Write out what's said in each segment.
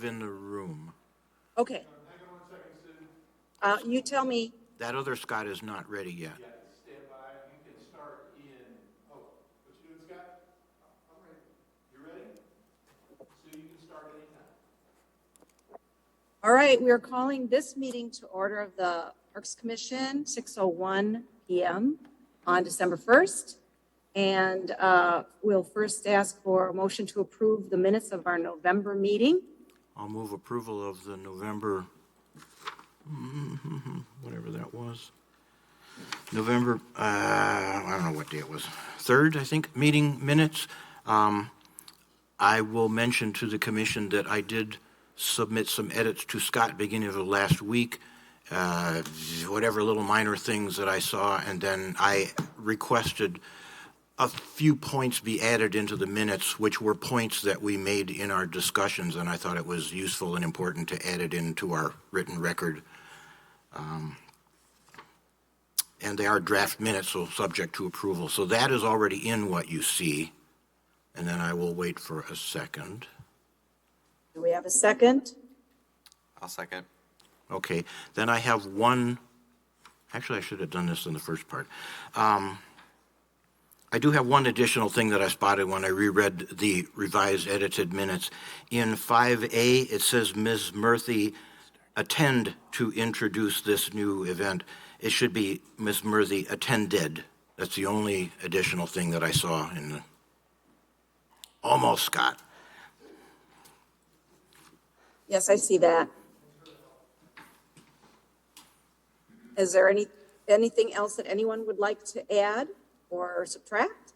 in the room. Okay. Hang on 1 second, Sue. You tell me. That other Scott is not ready yet. Yeah, stand by. You can start in, what you doing, Scott? I'm ready. You ready? Sue, you can start anytime. All right, we are calling this meeting to order of the Parks Commission, 6:01 p.m. on December 1st. And we'll first ask for a motion to approve the minutes of our November meeting. I'll move approval of the November, whatever that was. November, I don't know what day it was. 3rd, I think, meeting minutes. I will mention to the commission that I did submit some edits to Scott beginning of the last week, whatever little minor things that I saw, and then I requested a few points be added into the minutes, which were points that we made in our discussions, and I thought it was useful and important to add it into our written record. And they are draft minutes, so subject to approval. So that is already in what you see, and then I will wait for a second. Do we have a second? I'll second. Okay, then I have one, actually I should have done this in the first part. I do have one additional thing that I spotted when I reread the revised edited minutes. In 5A, it says Ms. Murthy attend to introduce this new event. It should be Ms. Murthy attended. That's the only additional thing that I saw in the, almost Scott. Yes, I see that. Is there anything else that anyone would like to add or subtract?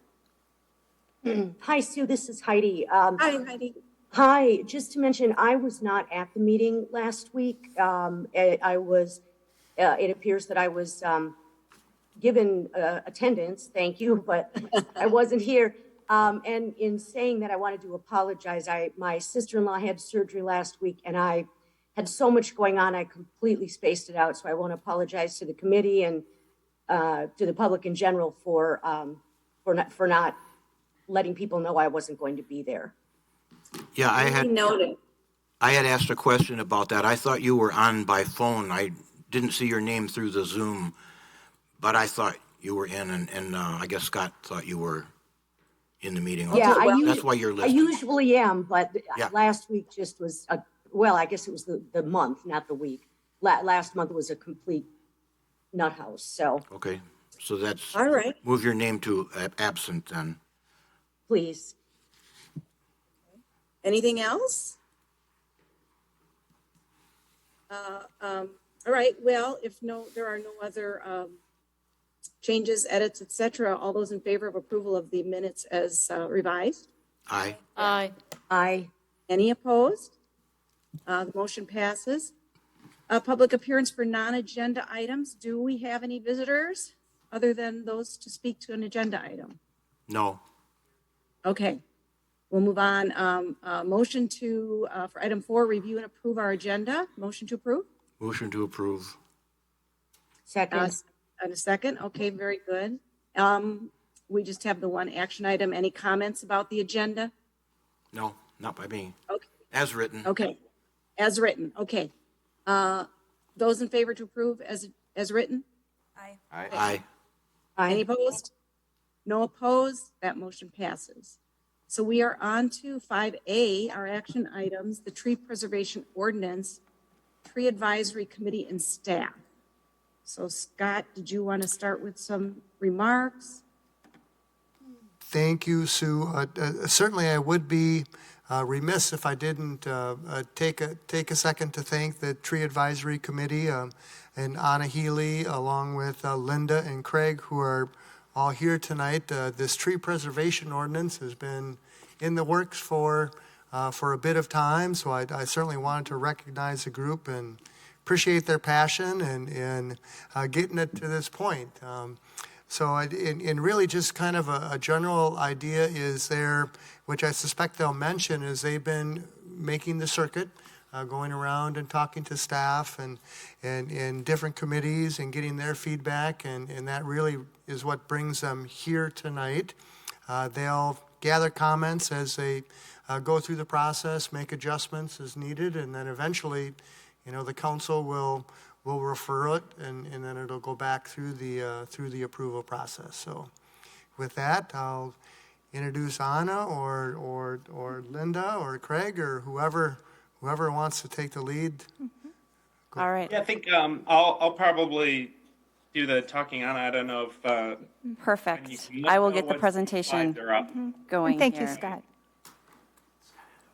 Hi, Sue. This is Heidi. Hi, Heidi. Hi. Just to mention, I was not at the meeting last week. I was. It appears that I was given attendance. Thank you, but I wasn't here. And in saying that, I wanted to apologize. My sister-in-law had surgery last week, and I had so much going on, I completely spaced it out. So I want to apologize to the committee and to the public in general for not letting people know I wasn't going to be there. Yeah, I had asked a question about that. I thought you were on by phone. I didn't see your name through the Zoom, but I thought you were in, and I guess Scott thought you were in the meeting. Yeah, that's why you're listed. I usually am, but yeah. Last week just was, well, I guess it was the month, not the week. Last month was a complete nut house, so. Okay, so that's, all right. Move your name to absent then. Please. Anything else? All right, well, if there are no other changes, edits, etc., all those in favor of approval of the minutes as revised? Aye. Aye. Aye. Any opposed? The motion passes. Public appearance for non-agenda items. Do we have any visitors other than those to speak to an agenda item? No. Okay, we'll move on. Motion to, for item 4, review and approve our agenda. Motion to approve? Motion to approve. Second. And a second. Okay, very good. We just have the one action item. Any comments about the agenda? No, not by me. Okay. As written. Okay, as written. Okay. Those in favor to approve as written? Aye. Aye. Aye. Aye. Any opposed? No opposed. That motion passes. So we are on to 5A, our action items, the tree preservation ordinance, tree advisory committee and staff. So Scott, did you want to start with some remarks? Thank you, Sue. Certainly, I would be remiss if I didn't take a second to thank the Tree Advisory Committee and Anna Healy, along with Linda and Craig, who are all here tonight. This tree preservation ordinance has been in the works for a bit of time, so I certainly wanted to recognize the group and appreciate their passion and getting it to this point. So in really just kind of a general idea is there, which I suspect they'll mention, is they've been making the circuit, going around and talking to staff and in different committees and getting their feedback, and that really is what brings them here tonight. They'll gather comments as they go through the process, make adjustments as needed, and then eventually, the council will refer it, and then it'll go back through the approval process. So with that, I'll introduce Anna or Linda or Craig or whoever wants to take the lead. All right, Yeah, I think I'll probably do the talking on. I don't know if perfect. I will get the presentation slides are up. going Thank you, here. Scott.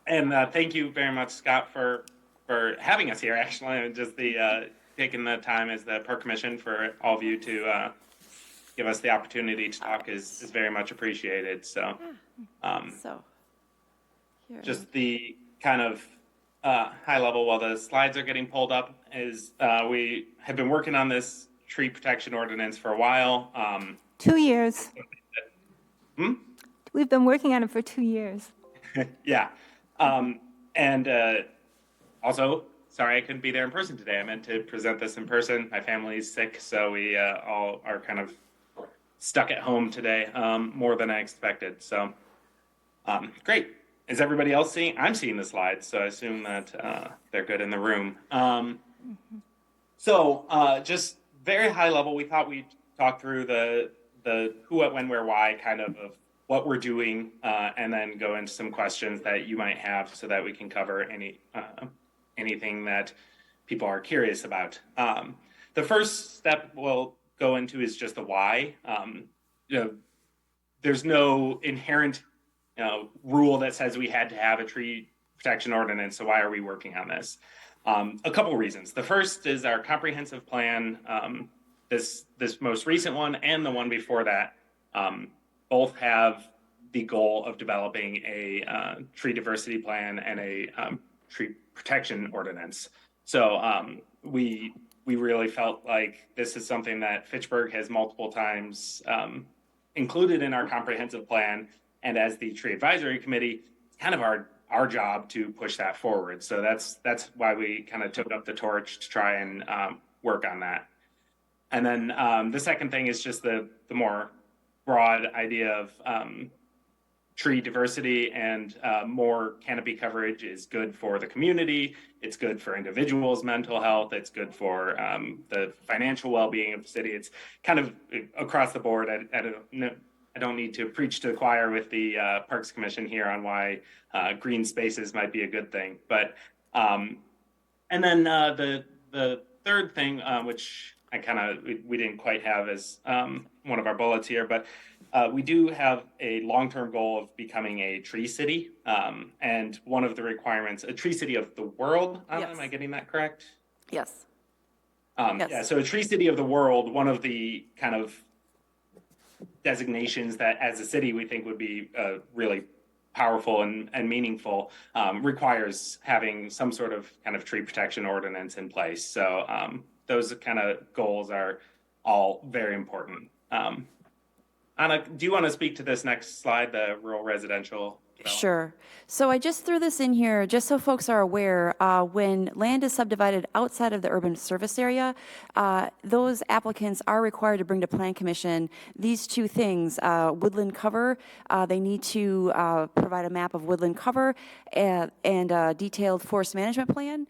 And thank you very much, Scott, for having us here. Actually, and just the taking the time as the Park Commission for all of you to give us the opportunity to talk is very much appreciated. So, So, here. just the kind of high level while the slides are getting pulled up is we have been working on this tree protection ordinance for a while. 2 years. Hmm? We've been working on it for 2 years. Yeah. And also, sorry I couldn't be there in person today. I meant to present this in person. My family's sick, so we all are kind of stuck at home today, more than I expected. So, great. Is everybody else seeing? I'm seeing the slides, so I assume that they're good in the room. So, just very high level, we thought we'd talk through the who, what, when, where, why kind of what we're doing, and then go into some questions that you might have so that we can cover anything that people are curious about. The first step we'll go into is just the why. There's no inherent rule that says we had to have a tree protection ordinance, so why are we working on this? A couple reasons. The first is our comprehensive plan, this most recent one and the one before that, both have the goal of developing a tree diversity plan and a tree protection ordinance. So we really felt like this is something that Fitchburg has multiple times included in our comprehensive plan, and as the tree advisory committee, it's kind of our job to push that forward. So that's why we kind of took up the torch to try and work on that. And then the second thing is just the more broad idea of tree diversity, and more canopy coverage is good for the community. It's good for individuals' mental health. It's good for the financial well-being of the city. It's kind of across the board. I don't need to preach to the choir with the Parks Commission here on why green spaces might be a good thing. But and then the third thing, which we didn't quite have as one of our bullets here, but we do have a long-term goal of becoming a tree city, and one of the requirements, a tree city of the world. Yes. Am I getting that correct? Yes. Yes. Yeah, so a tree city of the world, one of the kind of designations that as a city we think would be really powerful and meaningful, requires having some sort of kind of tree protection ordinance in place. So those kind of goals are all very important. Anna, do you want to speak to this next slide, the rural residential development? Sure. So I just threw this in here just so folks are aware. When land is subdivided outside of the urban service area, those applicants are required to bring to Plan Commission these two things: woodland cover. They need to provide a map of woodland cover and a detailed forest management plan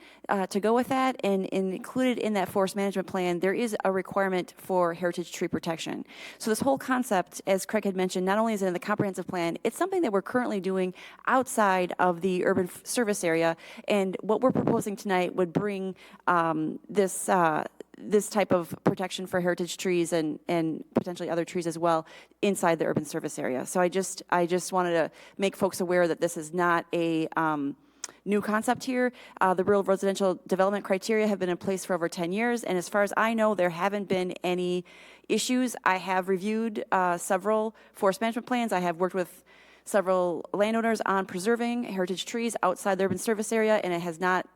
to go with that. And included in that forest management plan, there is a requirement for heritage tree protection. So this whole concept, as Craig had mentioned, not only is it in the comprehensive plan, it's something that we're currently doing outside of the urban service area. And what we're proposing tonight would bring this type of protection for heritage trees and potentially other trees as well inside the urban service area. So I just wanted to make folks aware that this is not a new concept here. The rural residential development criteria have been in place for over 10 years, and as far as I know, there haven't been any issues. I have reviewed several forest management plans. I have worked with several landowners on preserving heritage trees outside the urban service area, and it has not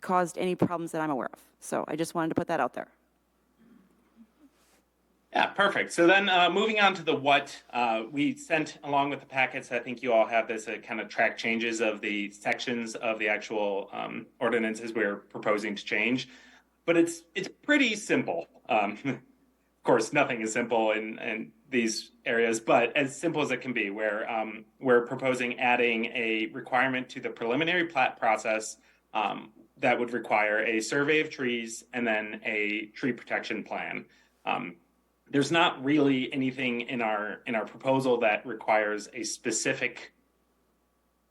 caused any problems that I'm aware of. So I just wanted to put that out there. Yeah, perfect. So then moving on to the what, we sent along with the packets, I think you all have this kind of track changes of the sections of the actual ordinances we're proposing to change, but it's pretty simple. Of course, nothing is simple in these areas, but as simple as it can be, where we're proposing adding a requirement to the preliminary plat process that would require a survey of trees and then a tree protection plan. There's not really anything in our proposal that requires a specific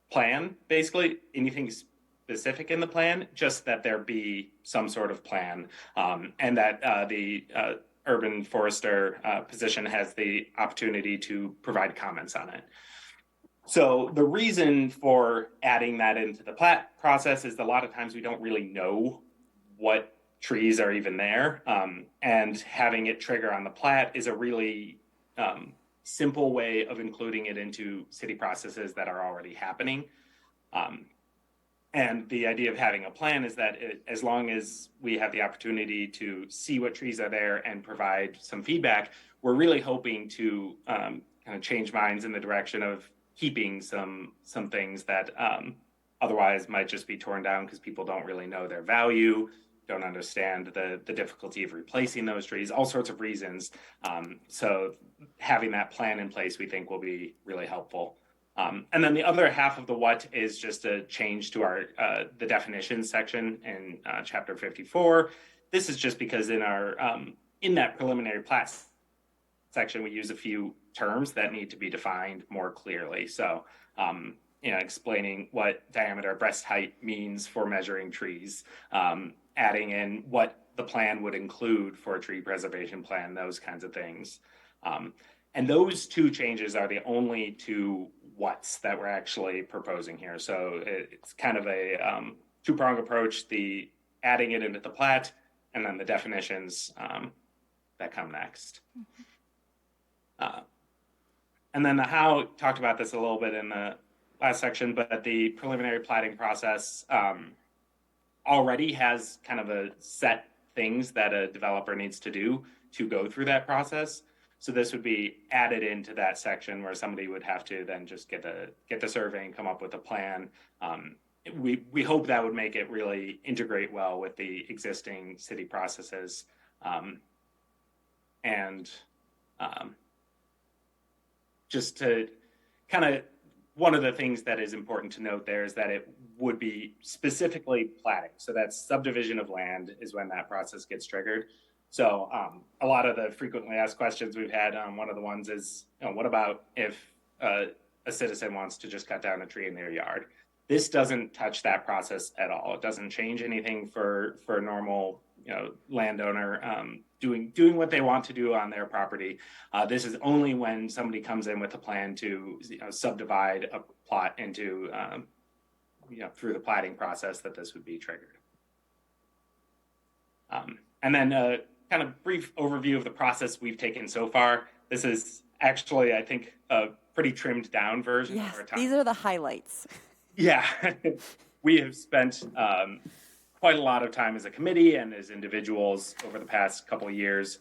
plan, basically anything specific in the plan, just that there be some sort of plan, and that the urban forester position has the opportunity to provide comments on it. So the reason for adding that into the plat process is a lot of times we don't really know what trees are even there, and having it trigger on the plat is a really simple way of including it into city processes that are already happening. And the idea of having a plan is that as long as we have the opportunity to see what trees are there and provide some feedback, we're really hoping to kind of change minds in the direction of keeping some things that otherwise might just be torn down because people don't really know their value, don't understand the difficulty of replacing those trees, all sorts of reasons. So having that plan in place, we think, will be really helpful. And then the other half of the what is just a change to our the definitions section in chapter 54. This is just because in our in that preliminary plat section, we use a few terms that need to be defined more clearly. So explaining what diameter breast height means for measuring trees, adding in what the plan would include for a tree preservation plan, those kinds of things. And those two changes are the only two what's that we're actually proposing here. So it's kind of a two-pronged approach, the adding it into the plat and then the definitions that come next. And then the how, talked about this a little bit in the last section, but the preliminary platting process already has kind of a set things that a developer needs to do to go through that process. So this would be added into that section where somebody would have to then just get the survey and come up with a plan. We hope that would make it really integrate well with the existing city processes. Just to kind of, one of the things that is important to note there is that it would be specifically platting. So that's subdivision of land is when that process gets triggered. So a lot of the frequently asked questions we've had, one of the ones is, what about if a citizen wants to just cut down a tree in their yard? This doesn't touch that process at all. It doesn't change anything for a normal landowner doing what they want to do on their property. This is only when somebody comes in with a plan to subdivide a plot into through the platting process that this would be triggered. And then kind of brief overview of the process we've taken so far. This is actually, I think, a pretty trimmed down version of our time. These are the highlights. Yeah, we have spent quite a lot of time as a committee and as individuals over the past couple of years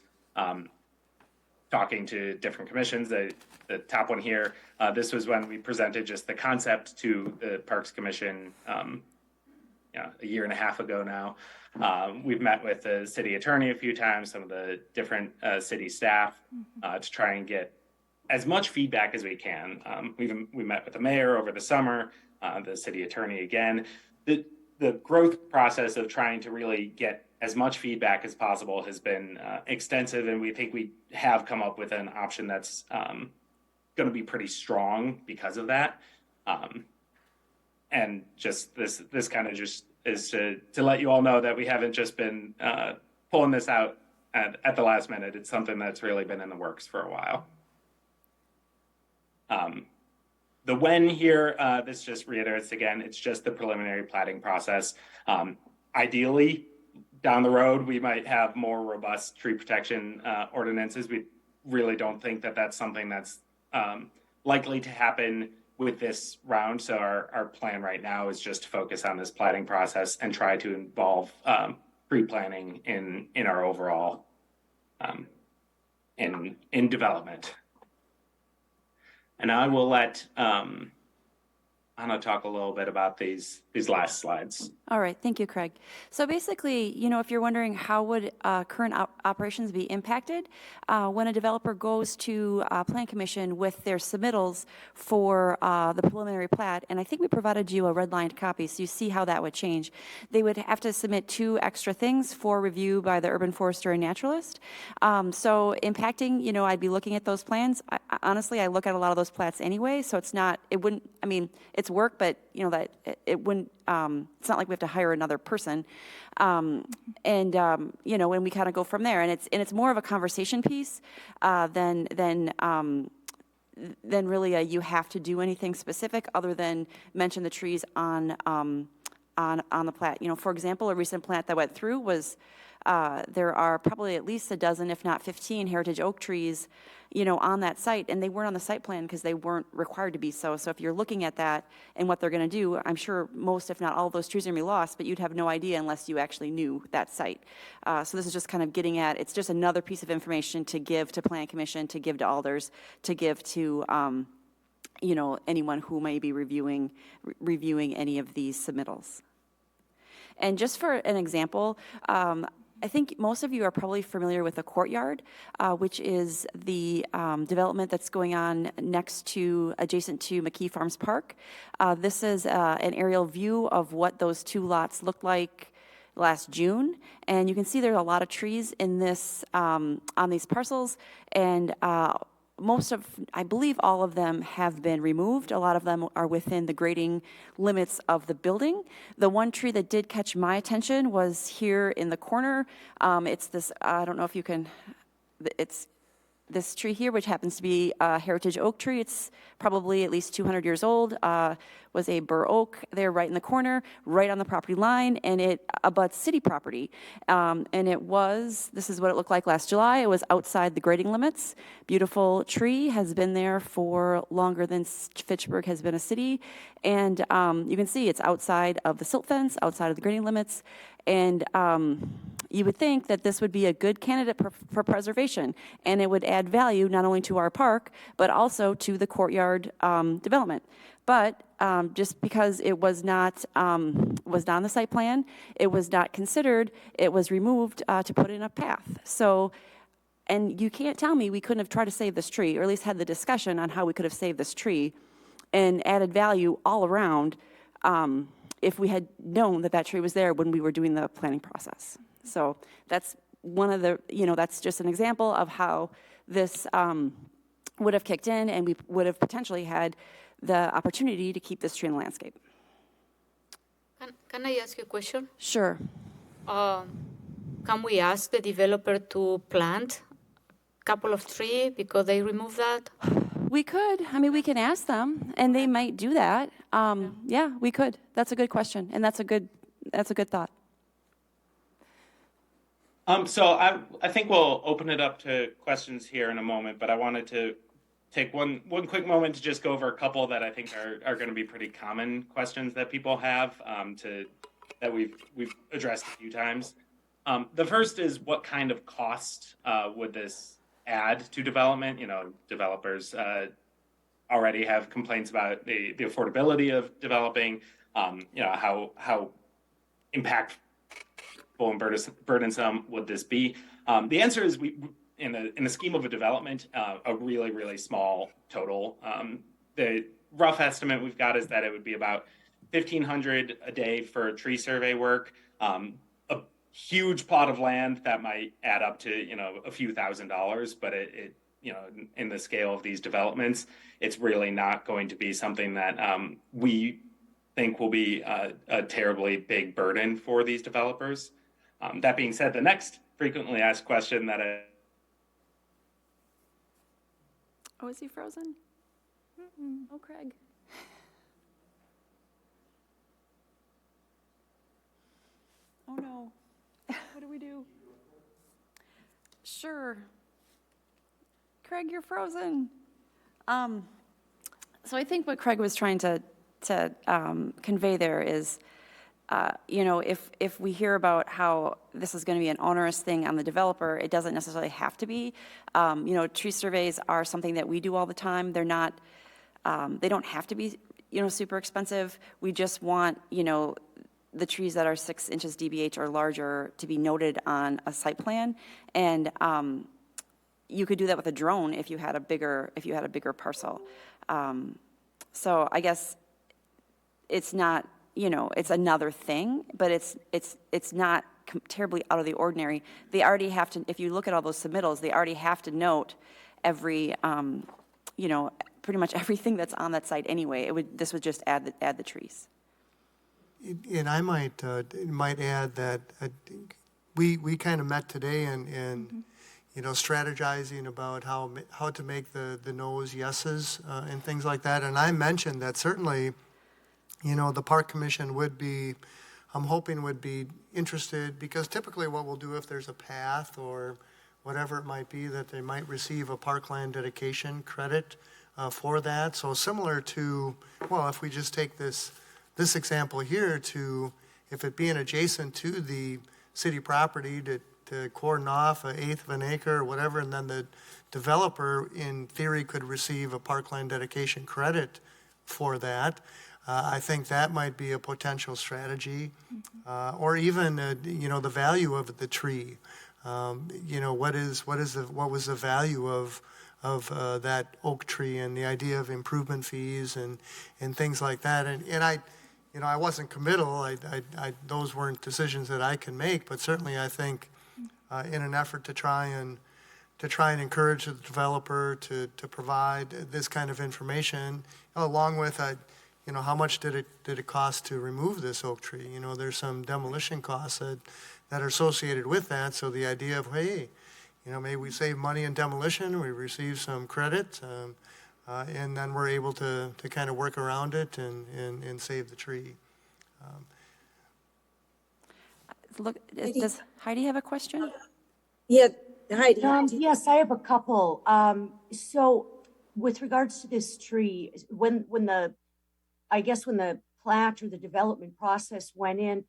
talking to different commissions. The top one here, this was when we presented just the concept to the Parks Commission a year and a half ago now. We've met with the city attorney a few times, some of the different city staff to try and get as much feedback as we can. We met with the mayor over the summer, the city attorney again. The growth process of trying to really get as much feedback as possible has been extensive, and we think we have come up with an option that's going to be pretty strong because of that. And just this kind of just is to let you all know that we haven't just been pulling this out at the last minute. It's something that's really been in the works for a while. The when here, this just reiterates again, it's just the preliminary platting process. Ideally, down the road, we might have more robust tree protection ordinances. We really don't think that that's something that's likely to happen with this round. So our plan right now is just to focus on this platting process and try to involve pre-planning in our overall in development. And I will let Hannah talk a little bit about these last slides. All right, thank you, Craig. So basically, if you're wondering how would current operations be impacted, when a developer goes to Plan Commission with their submittals for the preliminary plat, and I think we provided you a redlined copy, so you see how that would change. They would have to submit 2 extra things for review by the urban forester and naturalist. So impacting, I'd be looking at those plans. Honestly, I look at a lot of those plats anyway, so it's it's work, but that it wouldn't, it's not like we have to hire another person. And we kind of go from there, and it's more of a conversation piece than really you have to do anything specific other than mention the trees on the plat. For example, a recent plat that went through was, there are probably at least a dozen, if not 15 heritage oak trees, on that site, and they weren't on the site plan because they weren't required to be so. So if you're looking at that and what they're going to do, I'm sure most, if not all of those trees are going to be lost, but you'd have no idea unless you actually knew that site. So this is just kind of getting at, it's just another piece of information to give to Plan Commission, to give to alders, to give to, anyone who may be reviewing any of these submittals. And just for an example, I think most of you are probably familiar with the courtyard, which is the development that's going on adjacent to McKee Farms Park. This is an aerial view of what those 2 lots looked like last June, and you can see there's a lot of trees in this on these parcels, and I believe all of them have been removed. A lot of them are within the grading limits of the building. The one tree that did catch my attention was here in the corner. It's this, I don't know if you can, it's this tree here, which happens to be a heritage oak tree. It's probably at least 200 years old, was a bur oak there right in the corner, right on the property line, and it abuts city property. And this is what it looked like last July. It was outside the grading limits. Beautiful tree, has been there for longer than Fitchburg has been a city. And you can see it's outside of the silt fence, outside of the grading limits. And you would think that this would be a good candidate for preservation, and it would add value not only to our park, but also to the courtyard development. But just because it was not on the site plan, it was not considered, it was removed to put in a path. So, and you can't tell me we couldn't have tried to save this tree, or at least had the discussion on how we could have saved this tree and added value all around if we had known that tree was there when we were doing the planning process. So that's one of the, that's just an example of how this would have kicked in, and we would have potentially had the opportunity to keep this tree in the landscape. Can I ask you a question? Sure. Can we ask the developer to plant a couple of trees because they remove that? We could. We can ask them, and they might do that. Yeah, we could. That's a good question, and that's a good thought. So I think we'll open it up to questions here in a moment, but I wanted to take one quick moment to just go over a couple that I think are going to be pretty common questions that people have that we've addressed a few times. The first is, what kind of cost would this add to development? Developers already have complaints about the affordability of developing, how impactful and burdensome would this be? The answer is, in the scheme of a development, a really, really small total. The rough estimate we've got is that it would be about $1,500 a day for tree survey work. A huge plot of land that might add up to a few $1,000s, but it in the scale of these developments, it's really not going to be something that we think will be a terribly big burden for these developers. That being said, the next frequently asked question that Oh, is he frozen? Oh, Craig. Oh, no. What do we do? Sure. Craig, you're frozen. So I think what Craig was trying to convey there is, if we hear about how this is going to be an onerous thing on the developer, it doesn't necessarily have to be. Tree surveys are something that we do all the time. They're not, They don't have to be, super expensive. We just want, the trees that are 6 inches DBH or larger to be noted on a site plan. And you could do that with a drone if you had a bigger parcel. So I guess it's not, it's another thing, but it's not terribly out of the ordinary. They already have to, if you look at all those submittals, they already have to note every, pretty much everything that's on that site anyway. This would just add the trees. And I might add that we kind of met today and strategizing about how to make the no's yeses and things like that. And I mentioned that certainly, the Park Commission I'm hoping would be interested, because typically what we'll do if there's a path or whatever it might be, that they might receive a parkland dedication credit for that. So similar to, well, if we just take this example here, to if it being adjacent to the city property to cordon off 1/8 of an acre or whatever, and then the developer in theory could receive a parkland dedication credit for that. I think that might be a potential strategy, or even the value of the tree. What was the value of that oak tree, and the idea of improvement fees and things like that. And I wasn't committal. Those weren't decisions that I can make, but certainly I think in an effort to try and encourage the developer to provide this kind of information, along with how much did it cost to remove this oak tree? There's some demolition costs that are associated with that. So the idea of, hey, maybe we save money in demolition, we receive some credit, and then we're able to kind of work around it and save the tree. Look, does Heidi have a question? Yeah, Heidi. Yes, I have a couple. So with regards to this tree, when the plat or the development process went in,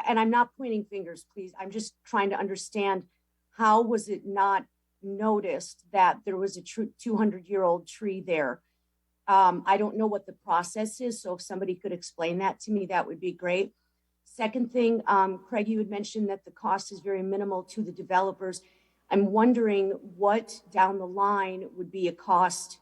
and I'm not pointing fingers, please, I'm just trying to understand, how was it not noticed that there was a 200-year-old tree there? I don't know what the process is, so if somebody could explain that to me, that would be great. Second thing, Craig, you had mentioned that the cost is very minimal to the developers. I'm wondering what down the line would be a cost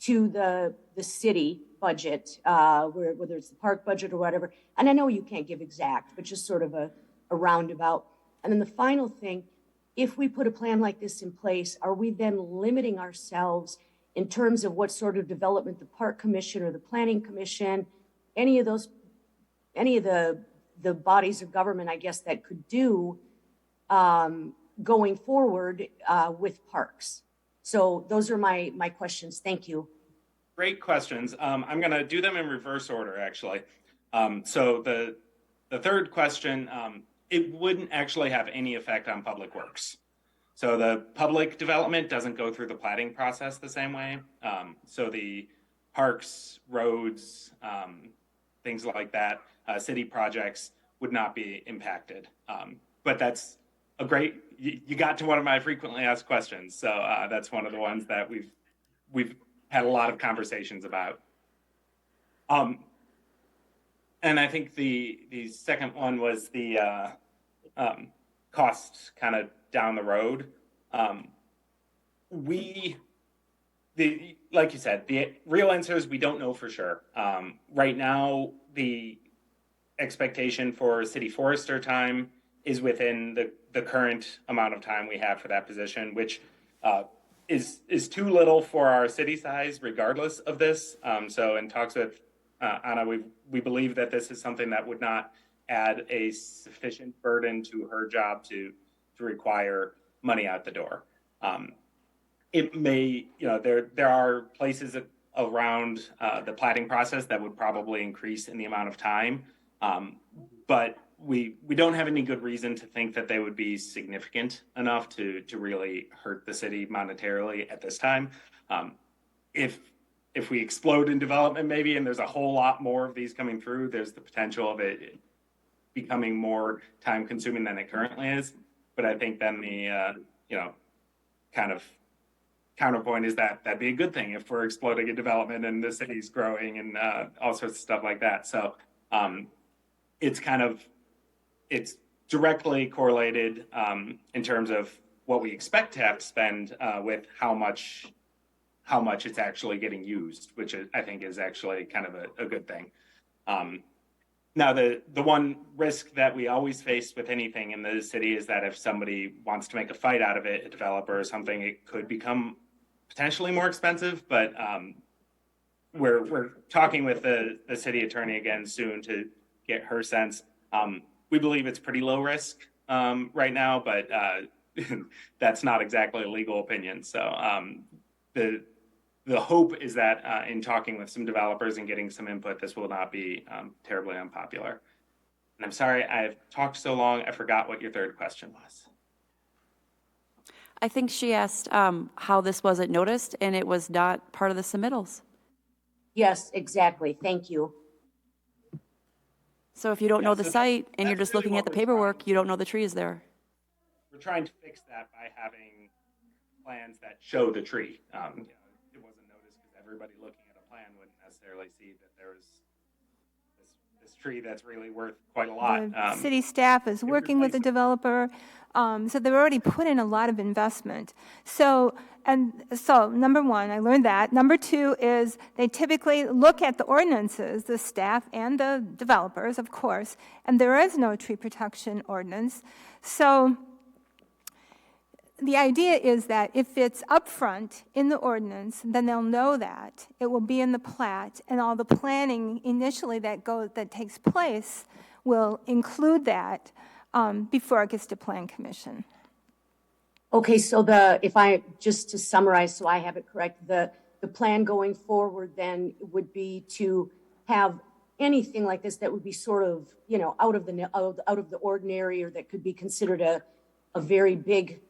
to the city budget, whether it's the park budget or whatever. And I know you can't give exact, but just sort of a roundabout. And then the final thing, if we put a plan like this in place, are we then limiting ourselves in terms of what sort of development the Park Commission or the Planning Commission, any of the bodies of government, I guess, that could do going forward with parks? So those are my questions. Thank you. Great questions. I'm going to do them in reverse order, actually. So the third question, it wouldn't actually have any effect on public works. So the public development doesn't go through the platting process the same way. So the parks, roads, things like that, city projects would not be impacted. But that's a great, you got to one of my frequently asked questions. So that's one of the ones that we've had a lot of conversations about. And I think the second one was the cost kind of down the road. Like you said, the real answer is we don't know for sure. Right now, the expectation for city forester time is within the current amount of time we have for that position, which is too little for our city size, regardless of this. So in talks with Anna, we believe that this is something that would not add a sufficient burden to her job to require money out the door. It may, there are places around the platting process that would probably increase in the amount of time, but we don't have any good reason to think that they would be significant enough to really hurt the city monetarily at this time. If we explode in development maybe, and there's a whole lot more of these coming through, there's the potential of it becoming more time consuming than it currently is. But I think then the, kind of counterpoint is that that'd be a good thing if we're exploding in development and the city's growing and all sorts of stuff like that. So it's directly correlated in terms of what we expect to have to spend with how much it's actually getting used, which I think is actually kind of a good thing. Now, the one risk that we always face with anything in the city is that if somebody wants to make a fight out of it, a developer or something, it could become potentially more expensive. But we're talking with the city attorney again soon to get her sense. We believe it's pretty low risk right now, but that's not exactly a legal opinion. So the hope is that in talking with some developers and getting some input, this will not be terribly unpopular. And I'm sorry, I've talked so long, I forgot what your third question was. I think she asked how this wasn't noticed, and it was not part of the submittals. Yes, exactly. Thank you. So if you don't know the so site and you're that's just really looking what at the we're paperwork, trying you don't know the tree is there. We're trying to fix that by having plans that show the tree. It wasn't noticed because everybody looking at a plan wouldn't necessarily see that there was this tree that's really worth quite a lot. The city staff is working with the replace it. developer, so they've already put in a lot of investment. So number one, I learned that. Number two is they typically look at the ordinances, the staff and the developers, of course, and there is no tree protection ordinance. So the idea is that if it's upfront in the ordinance, then they'll know that. It will be in the plat, and all the planning initially that takes place will include that before it gets to Plan Commission. Okay, so just to summarize so I have it correct, the plan going forward then would be to have anything like this that would be sort of, out of the ordinary, or that could be considered a very big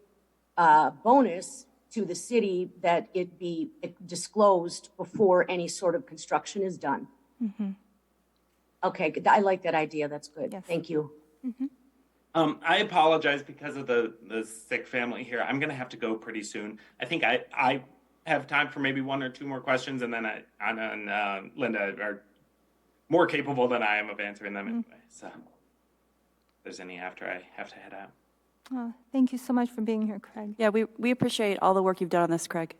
bonus to the city, that it be disclosed before any sort of construction is done. Mm-hmm. Okay, I like that idea. That's good. Yes. Thank you. Mm-hmm. I apologize because of the sick family here. I'm going to have to go pretty soon. I think I have time for maybe one or two more questions, and then Anna and Linda are more capable than I am of answering them anyway. So if there's any after I have to head out. Oh, thank you so much for being here, Craig. Yeah, we appreciate all the work you've done on this, Craig.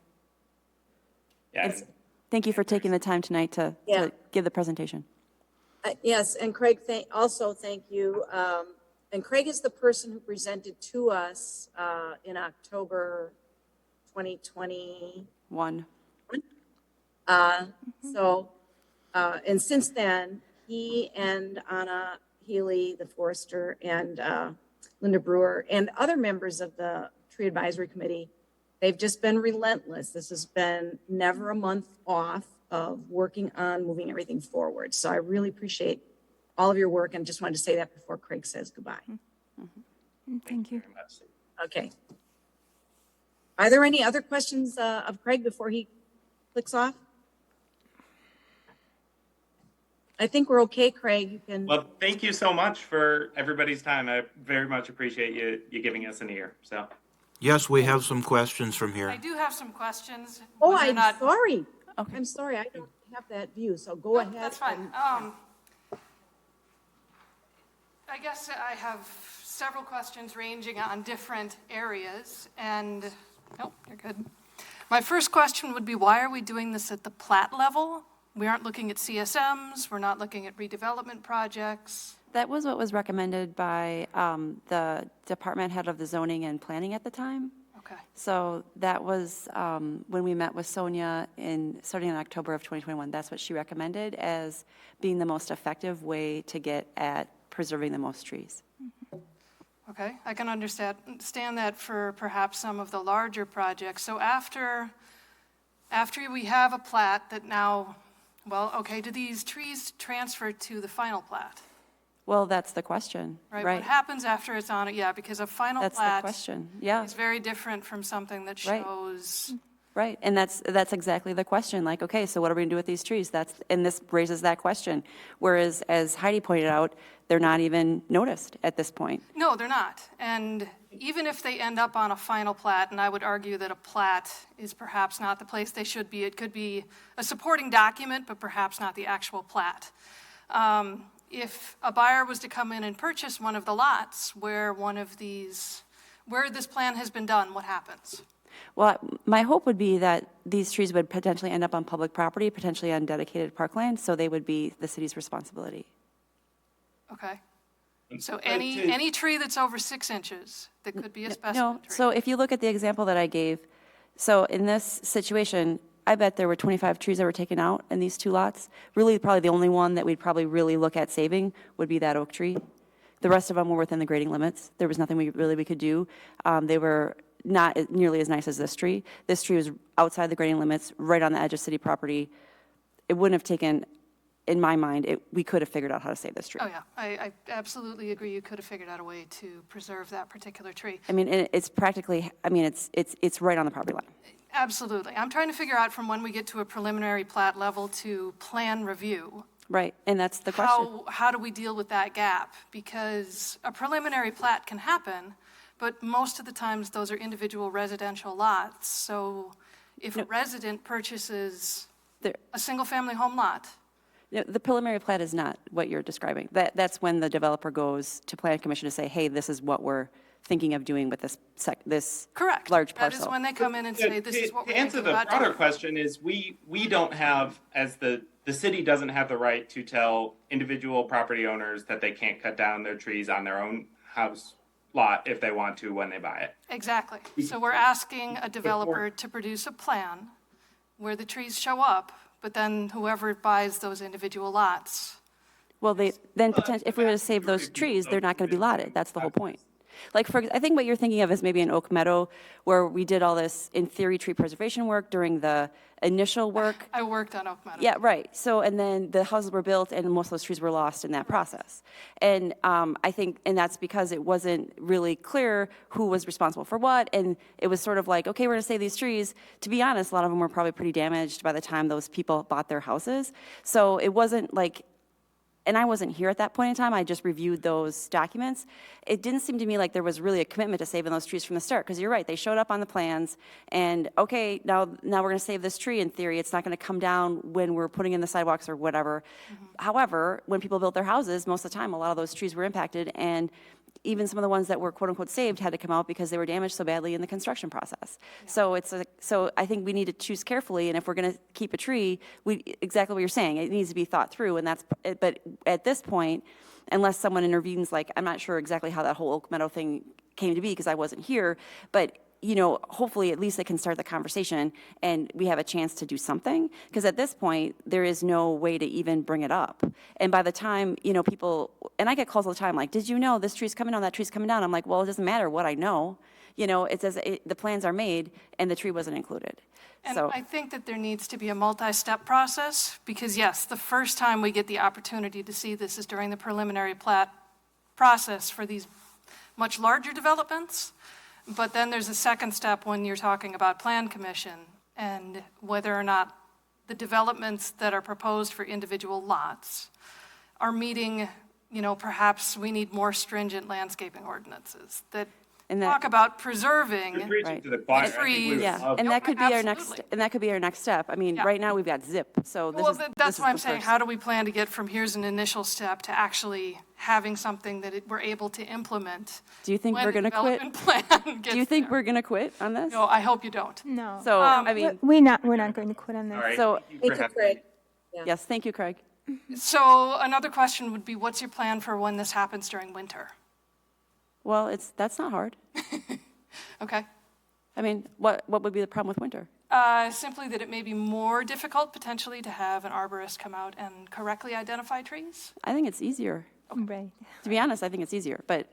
Yeah. Thank you for taking the time tonight to give the presentation. Yes, and Craig, thank you. And Craig is the person who presented to us in October 2021. And since then, he and Anna Healy, the forester, and Linda Brewer, and other members of the Tree Advisory Committee, they've just been relentless. This has been never a month off of working on moving everything forward. So I really appreciate all of your work, and just wanted to say that before Craig says goodbye. Mm-hmm. Thank you. Very much. Okay. Are there any other questions of Craig before he clicks off? I think we're okay, Craig. You can. Well, thank you so much for everybody's time. I very much appreciate you giving us an ear. So. Yes, we have some questions from I here. do have some questions. Oh, whether or I'm not- sorry. Okay. I'm sorry. I don't have that view. So go ahead. That's fine. and- I guess I have several questions ranging on different areas, and, nope, you're good. My first question would be, why are we doing this at the plat level? We aren't looking at CSMs, we're not looking at redevelopment projects. That was what was recommended by the department head of the zoning and planning at the time. Okay. So that was when we met with Sonia starting in October of 2021. That's what she recommended as being the most effective way to get at preserving the most trees. Okay, I can understand that for perhaps some of the larger projects. So after we have a plat that now, well, okay, do these trees transfer to the final plat? Well, that's the question, Right? right? What happens after it's on it? Yeah, because a final That's the plat question, yeah. is very different from something that Right. shows. Right, and that's exactly the question, like, okay, so what are we gonna do with these trees? And this raises that question. Whereas, as Heidi pointed out, they're not even noticed at this point. No, they're not. And even if they end up on a final plat, and I would argue that a plat is perhaps not the place they should be, it could be a supporting document, but perhaps not the actual plat. If a buyer was to come in and purchase one of the lots where this plan has been done, what happens? Well, my hope would be that these trees would potentially end up on public property, potentially on dedicated parkland, so they would be the city's responsibility. Okay. So any tree that's over 6 inches that could be a specimen No, tree. so if you look at the example that I gave, so in this situation, I bet there were 25 trees that were taken out in these 2 lots. Really, probably the only one that we'd probably really look at saving would be that oak tree. The rest of them were within the grading limits. There was nothing we could do. They were not nearly as nice as this tree. This tree was outside the grading limits, right on the edge of city property. It wouldn't have taken, in my mind, we could have figured out how to save this tree. Oh, yeah, I absolutely agree. You could have figured out a way to preserve that particular tree. I mean, it's practically, I mean, it's right on the property line. Absolutely. I'm trying to figure out from when we get to a preliminary plat level to plan review. Right, and that's the question. How do we deal with that gap? Because a preliminary plat can happen, but most of the times those are individual residential lots. So if a resident purchases a single-family home lot, The preliminary plat is not what you're describing. That's when the developer goes to plan commission to say, hey, this is what we're thinking of doing with this correct. large That parcel. is when they come in and say, this is what we're To answer thinking the about broader doing. question is we don't have, as the city doesn't have the right to tell individual property owners that they can't cut down their trees on their own house lot if they want to when they buy it. Exactly. So we're asking a developer to produce a plan where the trees show up, but then whoever buys those individual lots. Well, if we were to save those trees, they're not going to be lotted. That's the whole point. Like, I think what you're thinking of is maybe in Oak Meadow, where we did all this, in theory, tree preservation work during the initial work. I worked on Oak Meadow. Yeah, right. So, and then the houses were built, and most of those trees were lost in that process. And I think, and that's because it wasn't really clear who was responsible for what, and it was sort of like, okay, we're going to save these trees. To be honest, a lot of them were probably pretty damaged by the time those people bought their houses. So it wasn't like, and I wasn't here at that point in time, I just reviewed those documents. It didn't seem to me like there was really a commitment to saving those trees from the start, because you're right, they showed up on the plans, and okay, now we're going to save this tree. In theory, it's not going to come down when we're putting in the sidewalks or whatever. However, when people built their houses, most of the time, a lot of those trees were impacted, and even some of the ones that were quote-unquote saved had to come out because they were damaged so badly in the construction process. So so I think we need to choose carefully, and if we're going to keep a tree, exactly what you're saying, it needs to be thought through, but at this point, unless someone intervenes, like, I'm not sure exactly how that whole Oak Meadow thing came to be because I wasn't here, but hopefully at least they can start the conversation and we have a chance to do something, because at this point, there is no way to even bring it up. And by the time, people, and I get calls all the time, like, did you know this tree's coming down, that tree's coming down? I'm like, well, it doesn't matter what I know. It says the plans are made and the tree wasn't included. And So I think that there needs to be a multi-step process, because yes, the first time we get the opportunity to see this is during the preliminary plat process for these much larger developments. But then there's a second step when you're talking about plan commission and whether or not the developments that are proposed for individual lots are meeting, perhaps we need more stringent landscaping ordinances that talk about preserving You're preaching Right. to the choir. I think we would yeah, love- and that could be our next, absolutely. and that could be our next step. I mean, Yeah. right now we've got zip, so this Well, is. that's this is why I'm the saying, first. how do we plan to get from here's an initial step to actually having something that we're able to implement? Do you think when we're the going to quit? development plan Do you gets think there? we're going to quit on this? No, I hope you don't. No. So, I mean, We're not going to quit on this. All right. So- Thank you for having me. yes, thank you, Craig. So another question would be, what's your plan for when this happens during winter? Well, that's not hard. Okay. I mean, what would be the problem with winter? Simply that it may be more difficult potentially to have an arborist come out and correctly identify trees. I think it's easier. Right. To be honest, I think it's easier, but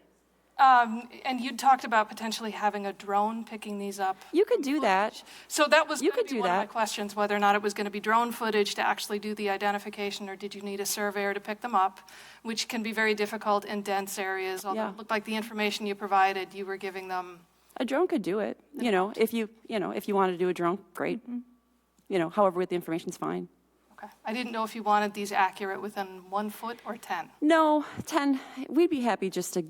And you talked about potentially having a drone picking these up. you could do that. So that was You going could to be do one of my that. questions, whether or not it was going to be drone footage to actually do the identification, or did you need a surveyor to pick them up, which can be very difficult in dense areas. Although Yeah. it looked like the information you provided, you were giving them. A drone could do it, if you want to do a drone, great. However, with the information's fine. Okay. I didn't know if you wanted these accurate within 1 foot or 10 No, 10, we'd be happy just to,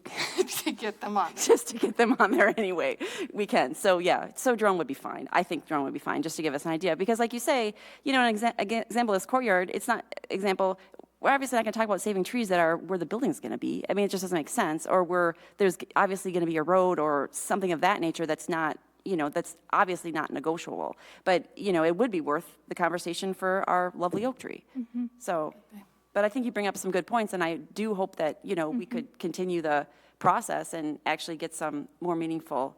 to get them on. just to get them on there anyway. We can. So yeah, so drone would be fine. I think drone would be fine, just to give us an idea. Because like you say, you know, an example is courtyard. It's not, example, we're obviously not going to talk about saving trees that are where the building's going to be. I mean, it just doesn't make sense. Or where there's obviously going to be a road or something of that nature that's not, you know, that's obviously not negotiable. But, you know, it would be worth the conversation for our lovely oak tree. So, but I think you bring up some good points, and I do hope that, you know, we could continue the process and actually get some more meaningful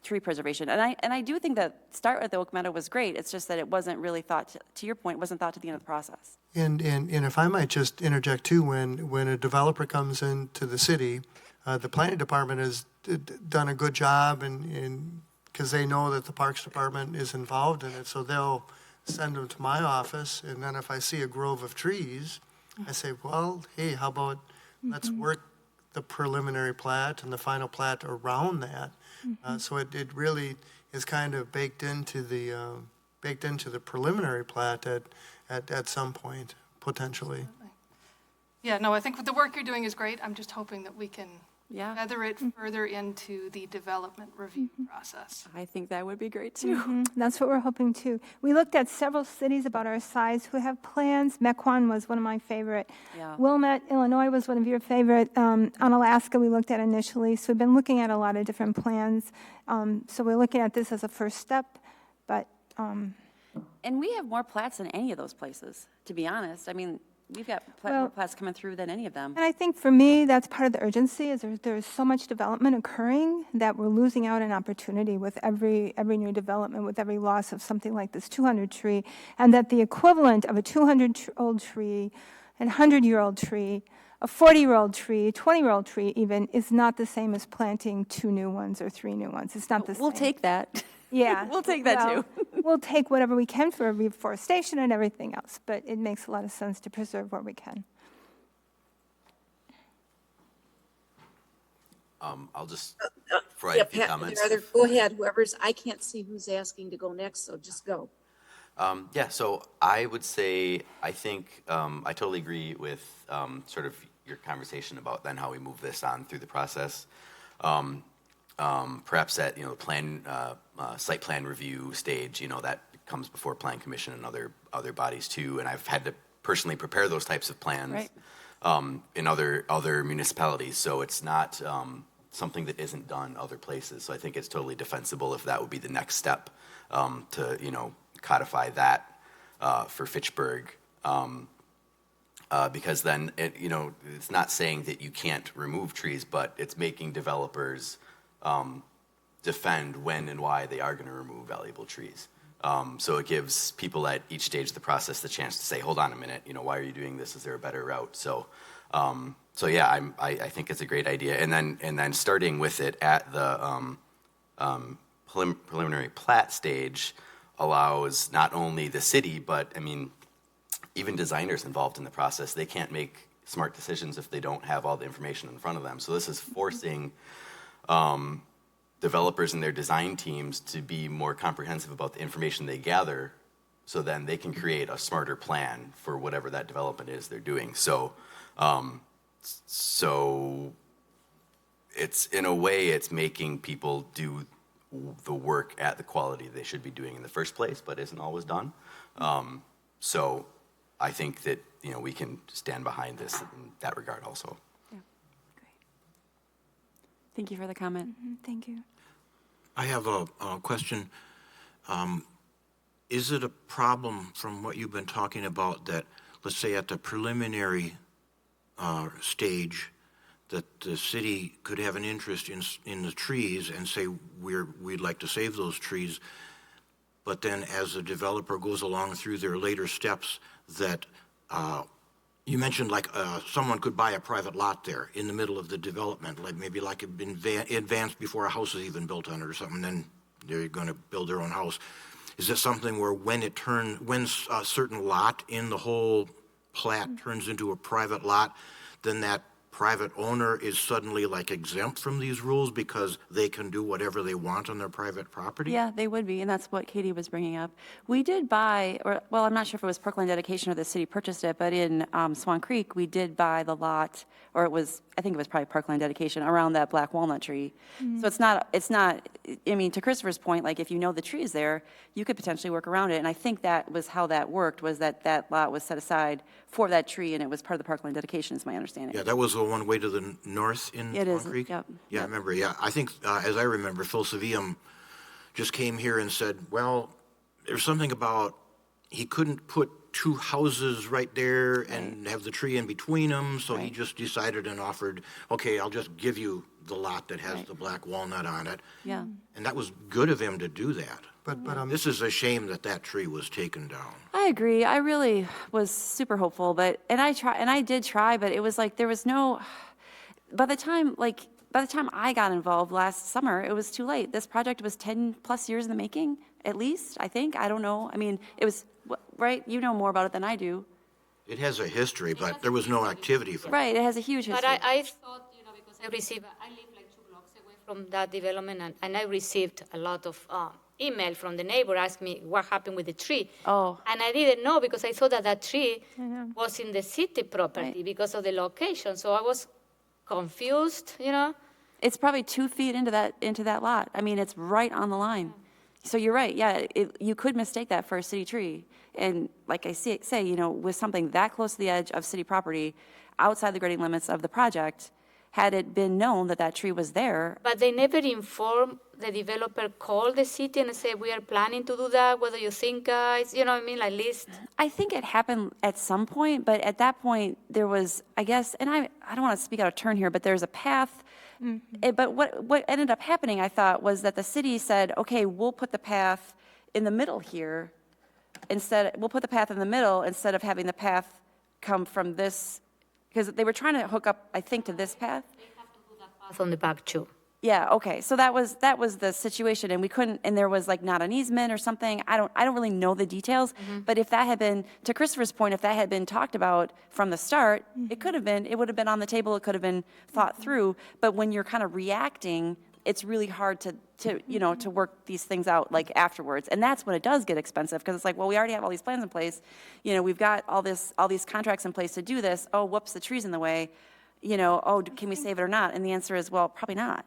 tree preservation. And I do think that start with the Oak Meadow was great. It's just that it wasn't really thought, to your point, wasn't thought to the end of the process. And if I might just interject too, when a developer comes into the city, the planning department has done a good job, and because they know that the Parks Department is involved in it, so they'll send them to my office, and then if I see a grove of trees, I say, well, hey, how about let's work the preliminary plat and the final plat around that. So it really is kind of baked into the preliminary plat at some point, potentially. Yeah, no, I think the work you're doing is great. I'm just hoping that we can Yeah. feather it further into the development review process. I think that would be great too. That's what we're hoping too. We looked at several cities about our size who have plans. Mequon was one of my favorite. Yeah. Wilmette, Illinois was one of your favorite. On Alaska, we looked at initially. So we've been looking at a lot of different plans. So we're looking at this as a first step, but And we have more plats than any of those places, to be honest. I mean, we've got more Well- plats coming through than any of them. And I think for me, that's part of the urgency, is there's so much development occurring that we're losing out on opportunity with every new development, with every loss of something like this 200 tree, and that the equivalent of a 200-year-old tree, an 100-year-old tree, a 40-year-old tree, 20-year-old tree even, is not the same as planting 2 new ones or 3 new ones. It's not the same. We'll take that. Yeah. We'll take that too. We'll take whatever we can for reforestation and everything else, but it makes a lot of sense to preserve what we can. I'll just provide a few Pat, comments. go ahead, whoever's, I can't see who's asking to go next, so just go. Yeah, so I would say, I think, I totally agree with sort of your conversation about then how we move this on through the process. Perhaps at, you know, site plan review stage, you know, that comes before Plan Commission and other bodies too. And I've had to personally prepare those types of plans Right. in other municipalities. So it's not something that isn't done other places. So I think it's totally defensible if that would be the next step to, you know, codify that for Fitchburg. Because then, you know, it's not saying that you can't remove trees, but it's making developers defend when and why they are going to remove valuable trees. So it gives people at each stage of the process the chance to say, hold on a minute, you know, why are you doing this? Is there a better route? So yeah, I think it's a great idea. And then starting with it at the preliminary plat stage allows not only the city, but I mean, even designers involved in the process, they can't make smart decisions if they don't have all the information in front of them. So this is forcing developers and their design teams to be more comprehensive about the information they gather, so then they can create a smarter plan for whatever that development is they're doing. So it's, in a way, it's making people do the work at the quality they should be doing in the first place, but isn't always done. So I think that, you know, we can stand behind this in that regard also. Yeah. Great. Thank you for the comment. Thank you. I have a question. Is it a problem from what you've been talking about that, let's say at the preliminary stage, that the city could have an interest in the trees and say we'd like to save those trees, but then as the developer goes along through their later steps, that you mentioned like someone could buy a private lot there in the middle of the development, like maybe like advanced before a house is even built on it or something, then they're going to build their own house. Is this something where when a certain lot in the whole plat turns into a private lot, then that private owner is suddenly like exempt from these rules because they can do whatever they want on their private property? Yeah, they would be, and that's what Katie was bringing up. We did buy, or, well, I'm not sure if it was Parkland dedication or the city purchased it, but in Swan Creek, we did buy the lot, or it was, I think it was probably Parkland dedication, around that black walnut tree. So it's not, I mean, to Christopher's point, like, if you know the tree is there, you could potentially work around it, and I think that was how that worked, was that that lot was set aside for that tree, and it was part of the Parkland dedication, is my understanding. Yeah, that was the one way to the north in It Swan is, Creek? yep, Yeah, I yep. remember, yeah. I think, as I remember, Phil Savium just came here and said, well, there's something about, he couldn't put two houses right there and have the tree in between them, so he Right. just decided and offered, okay, I'll just give you the lot that has Right. the black walnut on it. Yeah. And that was good of him to do that. But This is a shame that that tree was taken down. I agree. I really was super hopeful, but, and I did try, but it was like, there was no, by the time I got involved last summer, it was too late. This project was 10 plus years in the making, at least, I think. I don't know. I mean, it was, right? You know more about it than I do. It has a history, but there was no activity for it. Right, it has a huge But history. I thought, because I live like 2 blocks away from that development, and I received a lot of email from the neighbor asking me what happened with the tree. Oh. And I didn't know because I thought that tree was in the city property Right. because of the location. So I was confused, It's probably 2 feet into that lot. I mean, it's right on the line. So you're right, yeah, you could mistake that for a city tree. And like I say, with something that close to the edge of city property, outside the grading limits of the project, had it been known that that tree was there, But they never informed the developer, called the city and say, we are planning to do that. What do you think, guys? You know what I mean? Like list. I think it happened at some point, but at that point, there was, I guess, and I don't want to speak out of turn here, but there's a path. But what ended up happening, I thought, was that the city said, okay, we'll put the path in the middle here. We'll put the path in the middle instead of having the path come from this, because they were trying to hook up, I think, to this path. Path on the back too. Yeah, okay, so that was the situation, and we couldn't, and there was like not an easement or something, I don't really know the details, but if that had been, to Christopher's point, if that had been talked about from the start, it would have been on the table, it could have been thought through, but when you're kind of reacting, it's really hard to work these things out like afterwards, and that's when it does get expensive, because it's like, well, we already have all these plans in place, we've got all these contracts in place to do this, oh, whoops, the tree's in the way, can we save it or not? And the answer is, well, probably not,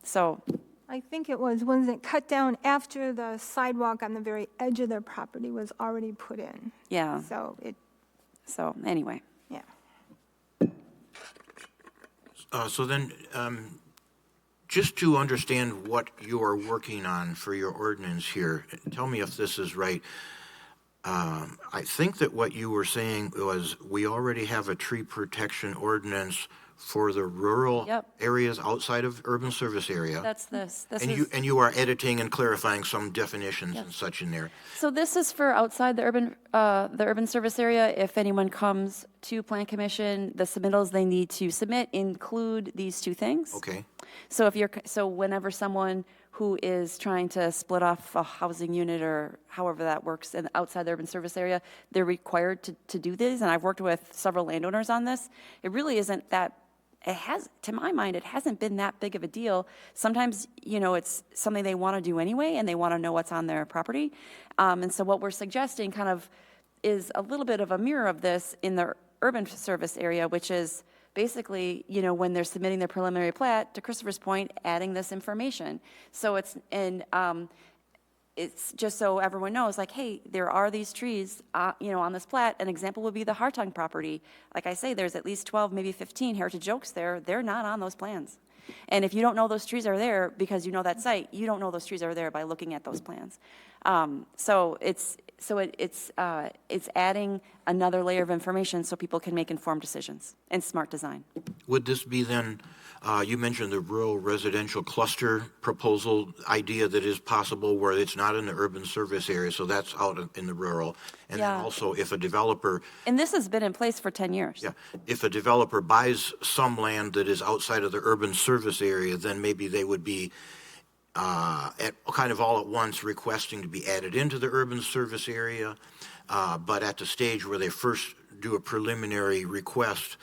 so. I think it was it cut down after the sidewalk on the very edge of their property was already put in. Yeah, So anyway. yeah. So then, just to understand what you are working on for your ordinance here, tell me if this is right. I think that what you were saying was we already have a tree protection ordinance for the rural Yep. areas outside of urban service area. That's this. This And is, you are editing and clarifying some definitions and such in there. so this is for outside the urban service area. If anyone comes to Plan Commission, the submittals they need to submit include these two things. Okay. So whenever someone who is trying to split off a housing unit or however that works in outside the urban service area, they're required to do these. And I've worked with several landowners on this. It really isn't that. To my mind, it hasn't been that big of a deal. Sometimes, it's something they want to do anyway, and they want to know what's on their property. And so what we're suggesting kind of is a little bit of a mirror of this in the urban service area, which is basically, when they're submitting their preliminary plat, to Christopher's point, adding this information. So it's just so everyone knows, like, hey, there are these trees, on this plat. An example would be the Hartung property. Like I say, there's at least 12, maybe 15 heritage oaks there. They're not on those plans. And if you don't know those trees are there because you know that site, you don't know those trees are there by looking at those plans. So it's adding another layer of information so people can make informed decisions and smart design. Would this be then, you mentioned the rural residential cluster proposal idea that is possible where it's not in the urban service area, so that's out in the rural. And then Yeah. also if a developer, And this has been in place for 10 years. if a developer buys some land that is outside of the urban service area, then maybe they would be kind of all at once requesting to be added into the urban service area, but at the stage where they first do a preliminary request,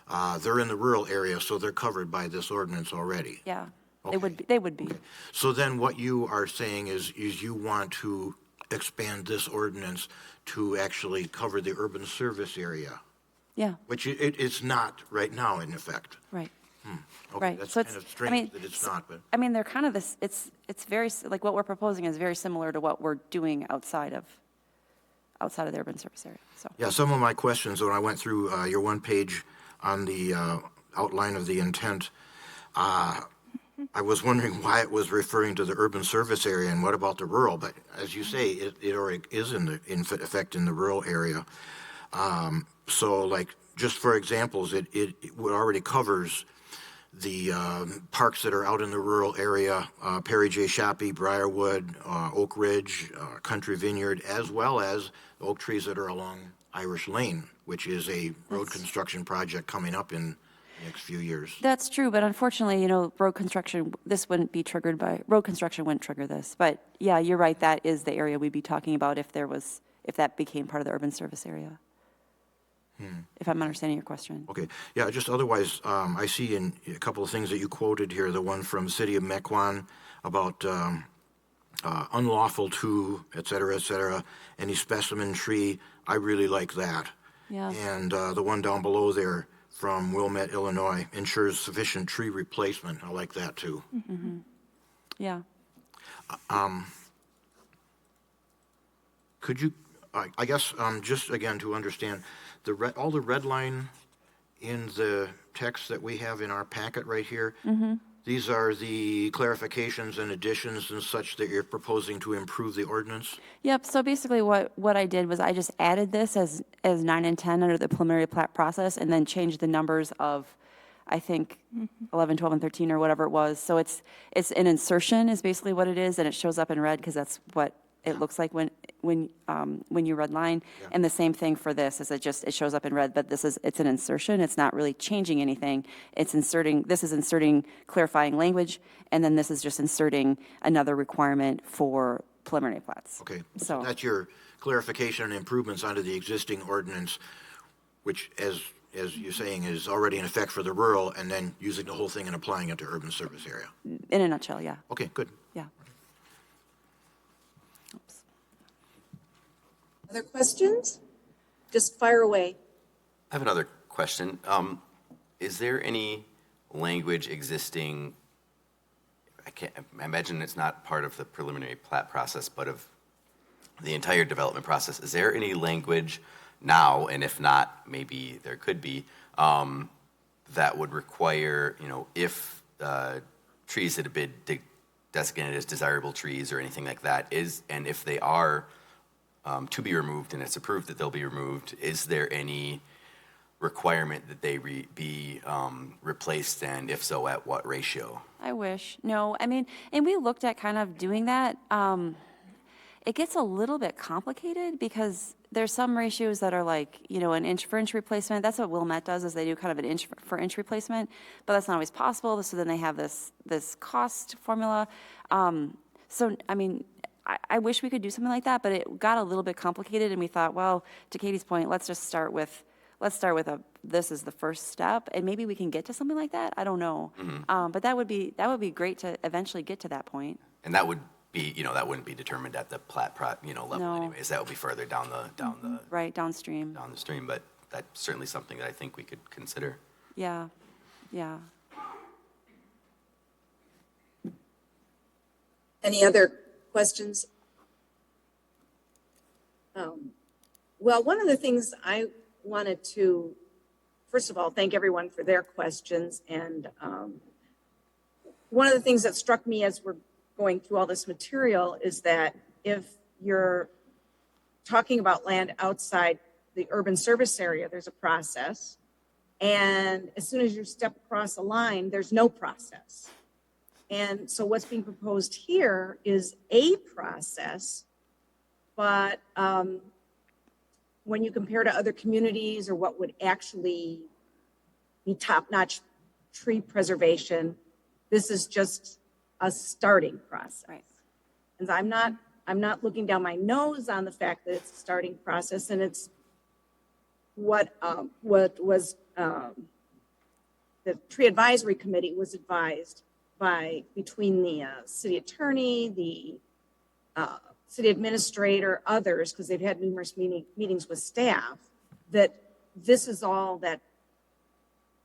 they're in the rural area, so they're covered by this ordinance already. Yeah, Okay. they would be. So then what you are saying is you want to expand this ordinance to actually cover the urban service area, Yeah, which it's not right now in effect. right. Okay, Right. that's So kind of I strange mean, that it's not, but, I mean, they're kind of this, it's very, like what we're proposing is very similar to what we're doing outside of the urban service area, so. yeah, some of my questions, when I went through your one page on the outline of the intent, I was wondering why it was referring to the urban service area and what about the rural, but as you say, it already is in effect in the rural area. So like, just for examples, it already covers the parks that are out in the rural area, Perry J. Shoppy, Briarwood, Oak Ridge, Country Vineyard, as well as the oak trees that are along Irish Lane, which is a road construction project coming up in the next few years. That's true, but unfortunately, you know, road construction wouldn't trigger this. But yeah, you're right, that is the area we'd be talking about if that became part of the urban service area. If I'm understanding your question. Okay, yeah, just otherwise, I see in a couple of things that you quoted here, the one from City of Mequon about unlawful to, et cetera, any specimen tree, I really like that. Yeah. And the one down below there from Wilmette, Illinois, ensures sufficient tree replacement, I like that too. Yeah. Could you, I guess, just again to understand, all the red line in the text that we have in our packet right here, these are the clarifications and additions and such that you're proposing to improve the ordinance? Yep, so basically what I did was I just added this as 9 and 10 under the preliminary plat process and then changed the numbers of, I think, 11, 12, and 13 or whatever it was. So it's an insertion is basically what it is, and it shows up in red because that's what it looks like when you redline. Yeah. And the same thing for this is it shows up in red, but it's an insertion. It's not really changing anything. This is inserting clarifying language, and then this is just inserting another requirement for preliminary plats. Okay, So- so that's your clarification and improvements onto the existing ordinance, which, as you're saying, is already in effect for the rural, and then using the whole thing and applying it to urban service area. In a nutshell, yeah, Okay, good. yeah. Oops. Other questions? Just fire away. I have another question. Is there any language existing, I imagine it's not part of the preliminary plat process, but of the entire development process, is there any language now, and if not, maybe there could be, that would require, if trees that have been designated as desirable trees or anything like that and if they are to be removed and it's approved that they'll be removed, is there any requirement that they be replaced, and if so, at what ratio? I wish. No, I mean, and we looked at kind of doing that. It gets a little bit complicated because there's some ratios that are like, an inch for inch replacement. That's what Wilmette does, is they do kind of an inch for inch replacement, but that's not always possible. So then they have this cost formula. So, I mean, I wish we could do something like that, but it got a little bit complicated, and we thought, well, to Katie's point, let's start with this is the first step, and maybe we can get to something like that. I don't know, but that would be great to eventually get to that point. And that would be, that wouldn't be determined at the plat level No. anyways. That would be further down the Right, downstream. down the stream, but that's certainly something that I think we could consider. Yeah, yeah. Any other questions? Well, one of the things I wanted to, first of all, thank everyone for their questions. And one of the things that struck me as we're going through all this material is that if you're talking about land outside the urban service area, there's a process. And as soon as you step across a line, there's no process. And so what's being proposed here is a process, but when you compare to other communities or what would actually be top-notch tree preservation, this is just a starting process. Right. And I'm not looking down my nose on the fact that it's a starting process, and it's what was the tree advisory committee was advised between the city attorney, the city administrator, others, because they've had numerous meetings with staff, that this is all that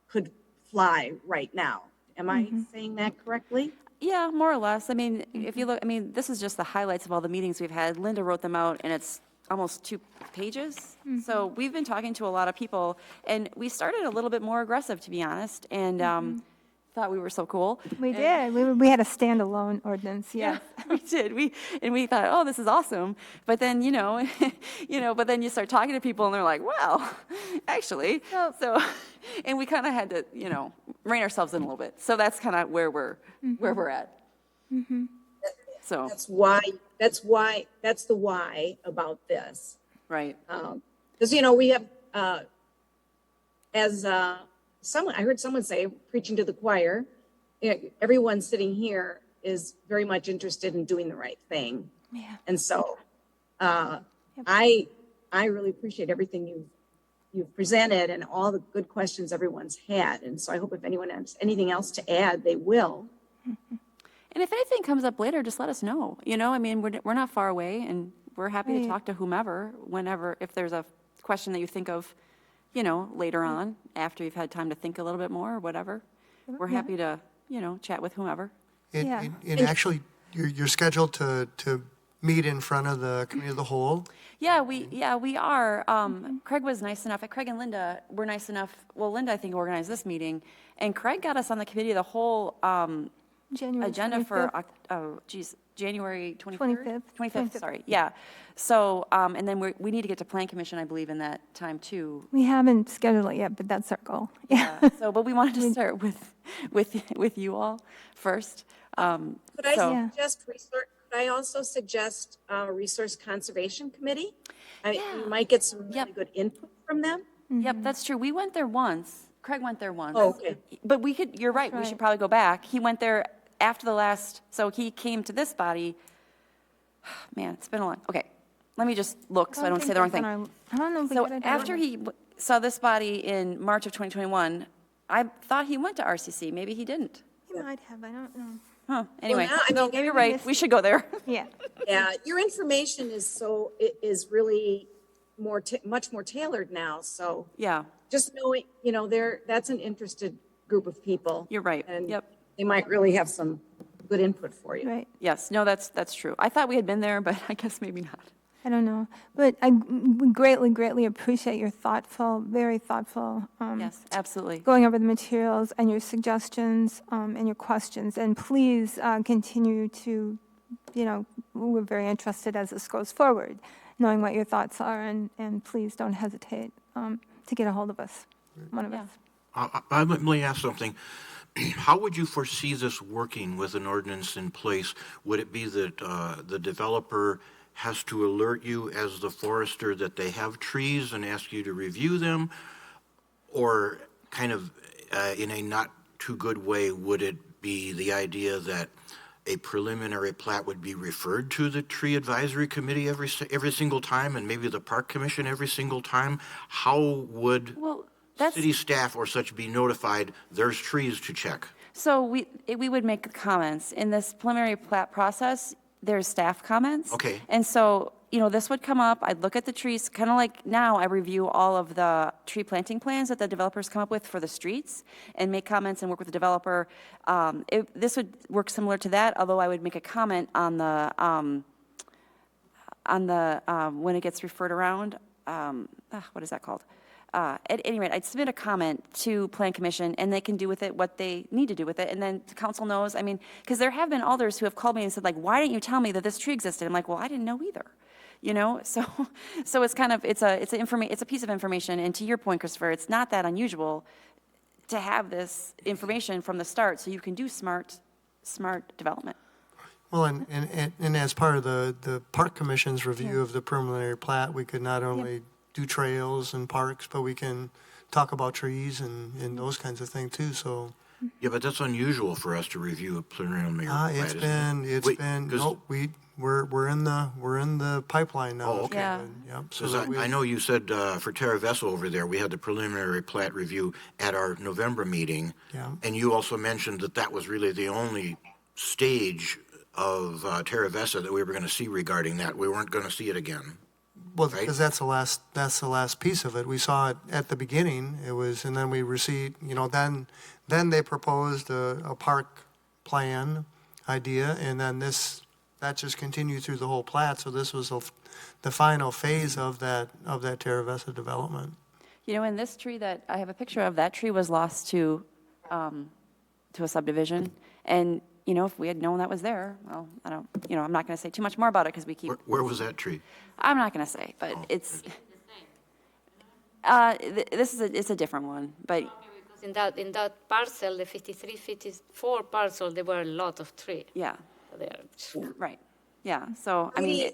could fly right now. Am I saying that correctly? Yeah, more or less. I mean, if you look, I mean, this is just the highlights of all the meetings we've had. Linda wrote them out, and it's almost 2 pages. So we've been talking to a lot of people, and we started a little bit more aggressive, to be honest, and thought we were so cool. We did. We had a standalone ordinance, yes. We did. We thought, oh, this is awesome. But then, but then you start talking to people, and they're like, well, actually. So, and we kind of had to, rein ourselves in a little bit. So that's kind of where we're at. So That's the why about this. right. Because, we have, I heard someone say, preaching to the choir, everyone sitting here is very much interested in doing the right thing. Yeah. And so I really appreciate everything you've presented and all the good questions everyone's had. And so I hope if anyone has anything else to add, they will. And if anything comes up later, just let us know. I mean, we're not far away, and we're happy to Right. talk to whomever, whenever, if there's a question that you think of, later on, after you've had time to think a little bit more or whatever. We're happy to, chat with whomever. Yeah. And actually, you're scheduled to meet in front of the committee of the whole. Yeah, we are. Craig was nice enough, Craig and Linda were nice enough, well, Linda, I think, organized this meeting, and Craig got us on the committee of the whole January agenda for, 25th. January 23rd? 25th. 25th, sorry, yeah. So, and then we need to get to Plan Commission, I believe, in that time, too. We haven't scheduled it yet, but that's our goal. Yeah. So, but we wanted to start with you all first. Could So- I also suggest a resource conservation committee? Yeah. You might get some really Yep. good input from them. Yep, that's true. We went there once. Craig went there once. Oh, okay. But you're right, we right. should probably go back. He went there after the last, so he came to this body. Man, it's been a long, okay. Let me just look so I don't say the wrong thing. I don't know if we So got it. after he saw this body in March of 2021, I thought he went to RCC. Maybe he didn't. He might have, I don't know. Huh, anyway, now, I no, mean, you're right. We should go there. Yeah. Yeah, your information is really much more tailored now. So Yeah, just knowing, that's an interested group of people. you're right. And Yep. they might really have some good input for you. Right. Yes, no, that's true. I thought we had been there, but I guess maybe not. I don't know. But we greatly appreciate your very thoughtful Yes, absolutely. going over the materials and your suggestions and your questions. And please continue to, we're very interested as this goes forward, knowing what your thoughts are. And please don't hesitate to get a hold of us, one of Yeah. us. Let me ask something. How would you foresee this working with an ordinance in place? Would it be that the developer has to alert you as the forester that they have trees and ask you to review them? Or kind of in a not too good way, would it be the idea that a preliminary plat would be referred to the tree advisory committee every single time, and maybe the park commission every single time? How would Well, that's, city staff or such be notified there's trees to check? so we would make comments. In this preliminary plat process, there's staff comments. Okay. And so, this would come up, I'd look at the trees, kind of like now I review all of the tree planting plans that the developers come up with for the streets and make comments and work with the developer. This would work similar to that, although I would make a comment on the when it gets referred around, what is that called? At any rate, I'd submit a comment to Plan Commission, and they can do with it what they need to do with it, and then the council knows. I mean, because there have been alders who have called me and said, like, why didn't you tell me that this tree existed? I'm like, well, I didn't know either, So it's kind of, it's a piece of information, and to your point, Christopher, it's not that unusual to have this information from the start, so you can do smart development. Well, and as part of the Park Commission's review of the preliminary plat, we could not only do trails and parks, but we can talk about trees and those kinds of things too, so. Yeah, but that's unusual for us to review a preliminary plat, It's isn't it? been, Wait, no, we're in the pipeline now. Oh, okay. Yeah. Yep. So 'Cause that we- I know you said for Terra Vesa over there, we had the preliminary plat review at our November meeting. Yeah. And you also mentioned that that was really the only stage of Terra Vesa that we were going to see regarding that. We weren't going to see it again. Well, right? because that's the last piece of it. We saw it at the beginning. It was, and then we received, then they proposed a park plan idea, and then that just continued through the whole plat. So this was the final phase of that Terra Vesa development. And this tree that I have a picture of, that tree was lost to a subdivision. And, if we had known that was there, well, I'm not going to say too much more about it because we keep, Where was that tree? I'm not going to say, but it's, it's a different one, but Because in that parcel, the 53, 54 parcel, there were a lot of trees yeah, there. right. Yeah, so, I mean,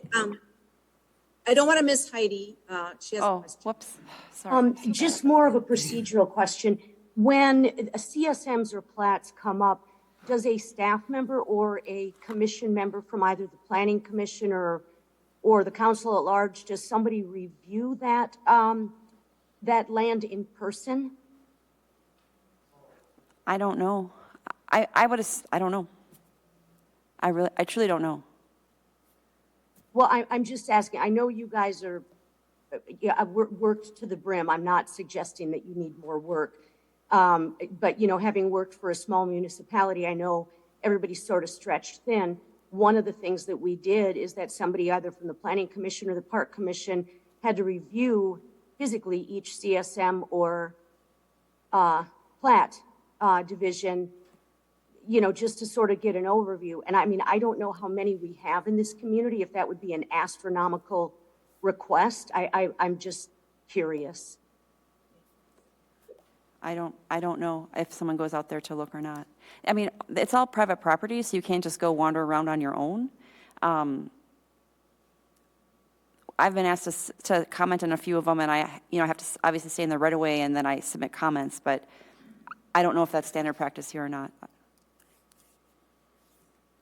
I don't want to miss Heidi. She has a oh, question. whoops, sorry. Just more of a procedural question. When CSMs or plats come up, does a staff member or a commission member from either the planning commission or the council at large, does somebody review that land in person? I don't know. I don't know. I truly don't know. Well, I'm just asking. I know you guys are, I've worked to the brim. I'm not suggesting that you need more work. But, having worked for a small municipality, I know everybody's sort of stretched thin. One of the things that we did is that somebody either from the Planning Commission or the Park Commission had to review physically each CSM or plat division, just to sort of get an overview. And I mean, I don't know how many we have in this community, if that would be an astronomical request. I'm just curious. I don't know if someone goes out there to look or not. I mean, it's all private property, so you can't just go wander around on your own. I've been asked to comment on a few of them, and I have to obviously stay in the right of way, and then I submit comments, but I don't know if that's standard practice here or not.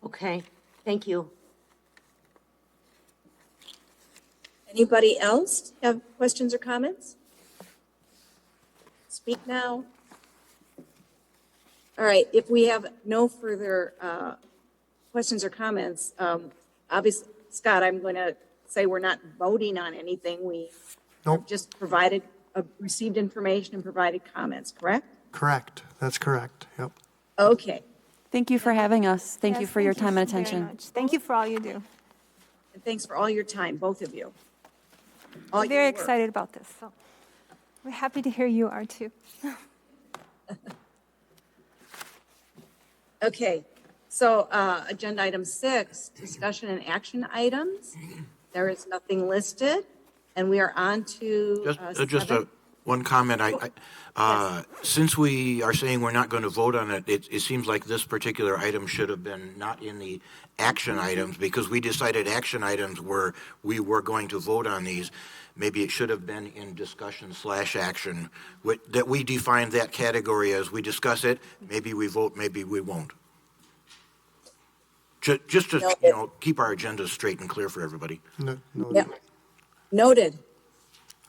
Okay, thank you. Anybody else have questions or comments? Speak now. All right, if we have no further questions or comments, obviously, Scott, I'm going to say we're not voting on anything. We Nope. just received information and provided comments, correct? Correct. That's correct. Yep. Okay, Thank you for having us. Thank you Yes, for your time and very attention. much. Thank you for all you do. and thanks for all your time, both of you. All We're very your work. excited about this, so we're happy to hear you are too. Okay, so agenda item 6, discussion and action items. There is nothing listed, and we are on to Just 7. one comment. Since we are saying we're not going to vote on it, it seems like this particular item should have been not in the action items, because we decided action items we were going to vote on these. Maybe it should have been in discussion/action, that we defined that category as we discuss it, maybe we vote, maybe we won't. Just to, keep our agenda straight and clear for everybody. No, Yep. Noted.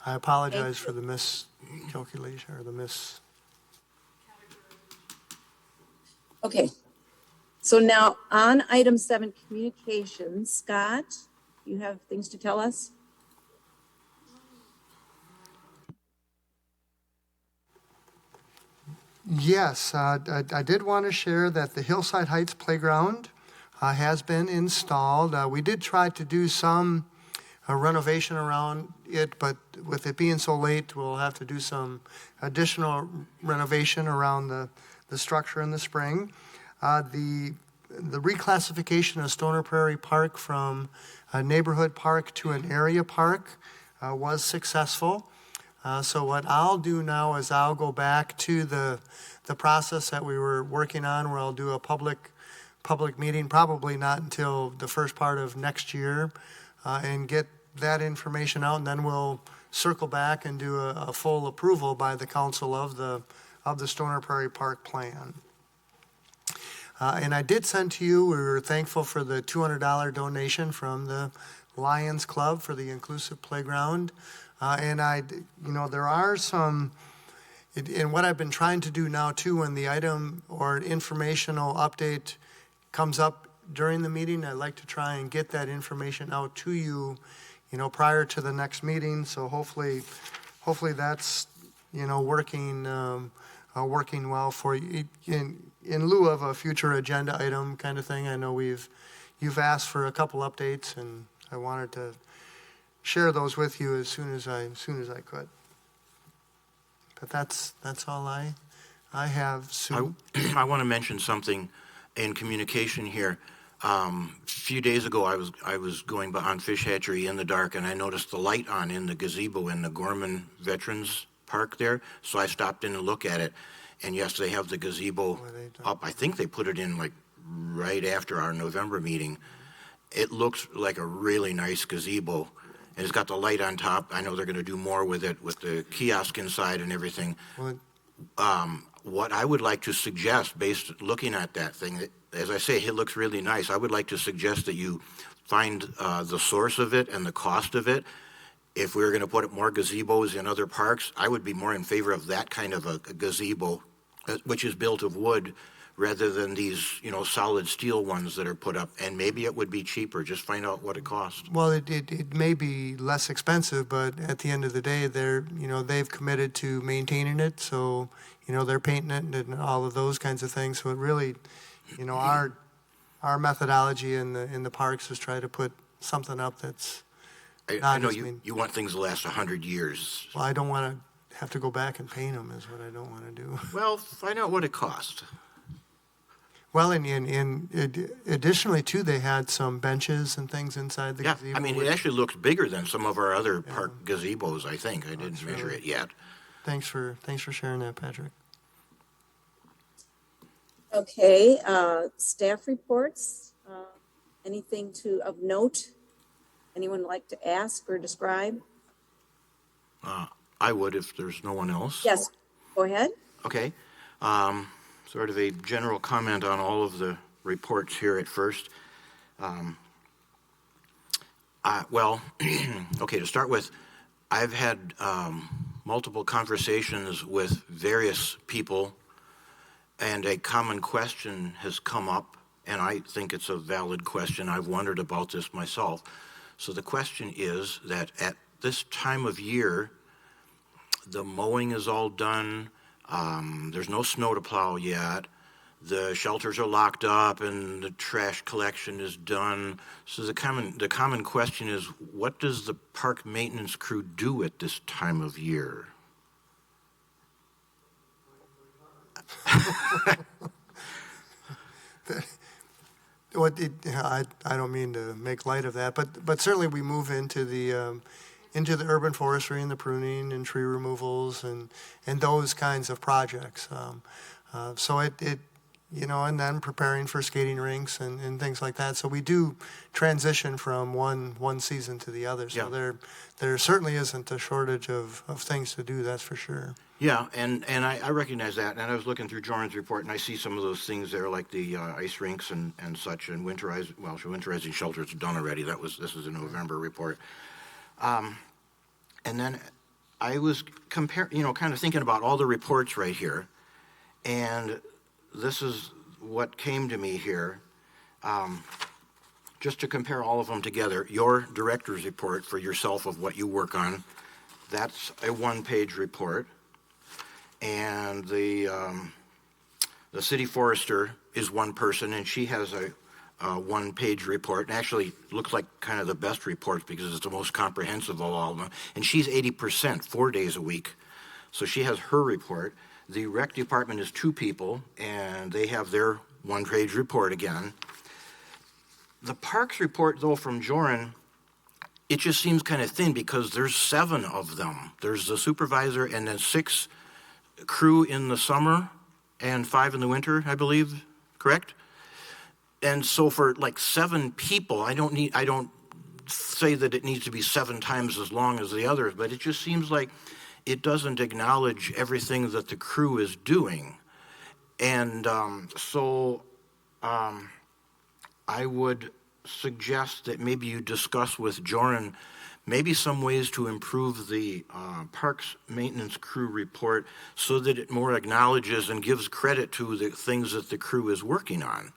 I apologize for the miscalculation or the miss. Okay, so now on item 7, communications, Scott, you have things to tell us? Yes, I did want to share that the Hillside Heights Playground has been installed. We did try to do some renovation around it, but with it being so late, we'll have to do some additional renovation around the structure in the spring. The reclassification of Stoner Prairie Park from a neighborhood park to an area park was successful. So what I'll do now is I'll go back to the process that we were working on, where I'll do a public meeting, probably not until the first part of next year, and get that information out, and then we'll circle back and do a full approval by the council of the Stoner Prairie Park plan. And I did send to you, we were thankful for the $200 donation from the Lions Club for the inclusive playground. And there are some, and what I've been trying to do now too, when the item or informational update comes up during the meeting, I'd like to try and get that information out to you, prior to the next meeting. So hopefully that's, working well for you in lieu of a future agenda item kind of thing. I know you've asked for a couple updates, and I wanted to share those with you as soon as I could. But that's all I have, Sue. I want to mention something in communication here. A few days ago, I was going by on Fish Hatchery in the dark, and I noticed the light on in the gazebo in the Gorman Veterans Park there. So I stopped in to look at it, and yes, they have the gazebo up. I think they put it in like right after our November meeting. It looks like a really nice gazebo, and it's got the light on top. I know they're going to do more with it, with the kiosk inside and everything. What I would like to suggest, based looking at that thing, as I say, it looks really nice. I would like to suggest that you find the source of it and the cost of it. If we were going to put more gazebos in other parks, I would be more in favor of that kind of a gazebo, which is built of wood, rather than these, solid steel ones that are put up. And maybe it would be cheaper. Just find out what it costs. Well, it may be less expensive, but at the end of the day, they've committed to maintaining it. So, they're painting it and all of those kinds of things. So it really, our methodology in the parks is try to put something up that's I know you want things to last 100 years. Well, I don't want to have to go back and paint them is what I don't want to do. Well, find out what it cost. Well, additionally, too, they had some benches and things inside the gazebo. Yeah, I mean, it actually looks bigger than some of our other park gazebos, I think. I didn't measure it yet. Thanks for sharing that, Patrick. Okay, staff reports. Anything of note? Anyone like to ask or describe? I would if there's no one else. Yes, go ahead. Okay. Sort of a general comment on all of the reports here at first. Okay, to start with, I've had multiple conversations with various people, and a common question has come up, and I think it's a valid question. I've wondered about this myself. So the question is that at this time of year, the mowing is all done. There's no snow to plow yet. The shelters are locked up and the trash collection is done. So the common question is, what does the park maintenance crew do at this time of year? I don't mean to make light of that, but certainly we move into the urban forestry and the pruning and tree removals and those kinds of projects. So and then preparing for skating rinks and things like that. So we do transition from one season to the other. So there certainly isn't a shortage of things to do, that's for sure. Yeah, and I recognize that, and I was looking through Jordan's report, and I see some of those things there, like the ice rinks and such, and winterizing shelters are done already. This is a November report. And then I was kind of thinking about all the reports right here, and this is what came to me here. Just to compare all of them together, your director's report for yourself of what you work on, that's a one-page report. And the city forester is one person, and she has a one-page report, and actually looks like kind of the best reports because it's the most comprehensive of all of them. And she's 80%, 4 days a week. So she has her report. The rec department is two people, and they have their one-page report again. The parks report, though, from Joran, it just seems kind of thin because there's 7 of them. There's the supervisor and then 6 crew in the summer and 5 in the winter, I believe, correct? And so for like 7 people, I don't say that it needs to be 7 times as long as the others, but it just seems like it doesn't acknowledge everything that the crew is doing. And so I would suggest that maybe you discuss with Joran maybe some ways to improve the parks maintenance crew report so that it more acknowledges and gives credit to the things that the crew is working on.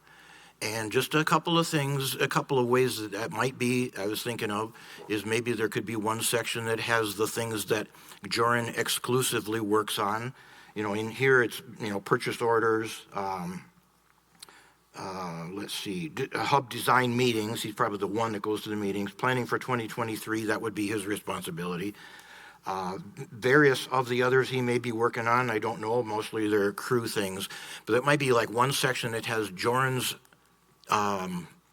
And just a couple of things, a couple of ways that might be, I was thinking of, is maybe there could be one section that has the things that Joran exclusively works on. You know, in here it's, you know, purchase orders, let's see, hub design meetings. He's probably the one that goes to the meetings. Planning for 2023, that would be his responsibility. Various of the others he may be working on, I don't know, mostly they're crew things. But it might be like one section that has Joran's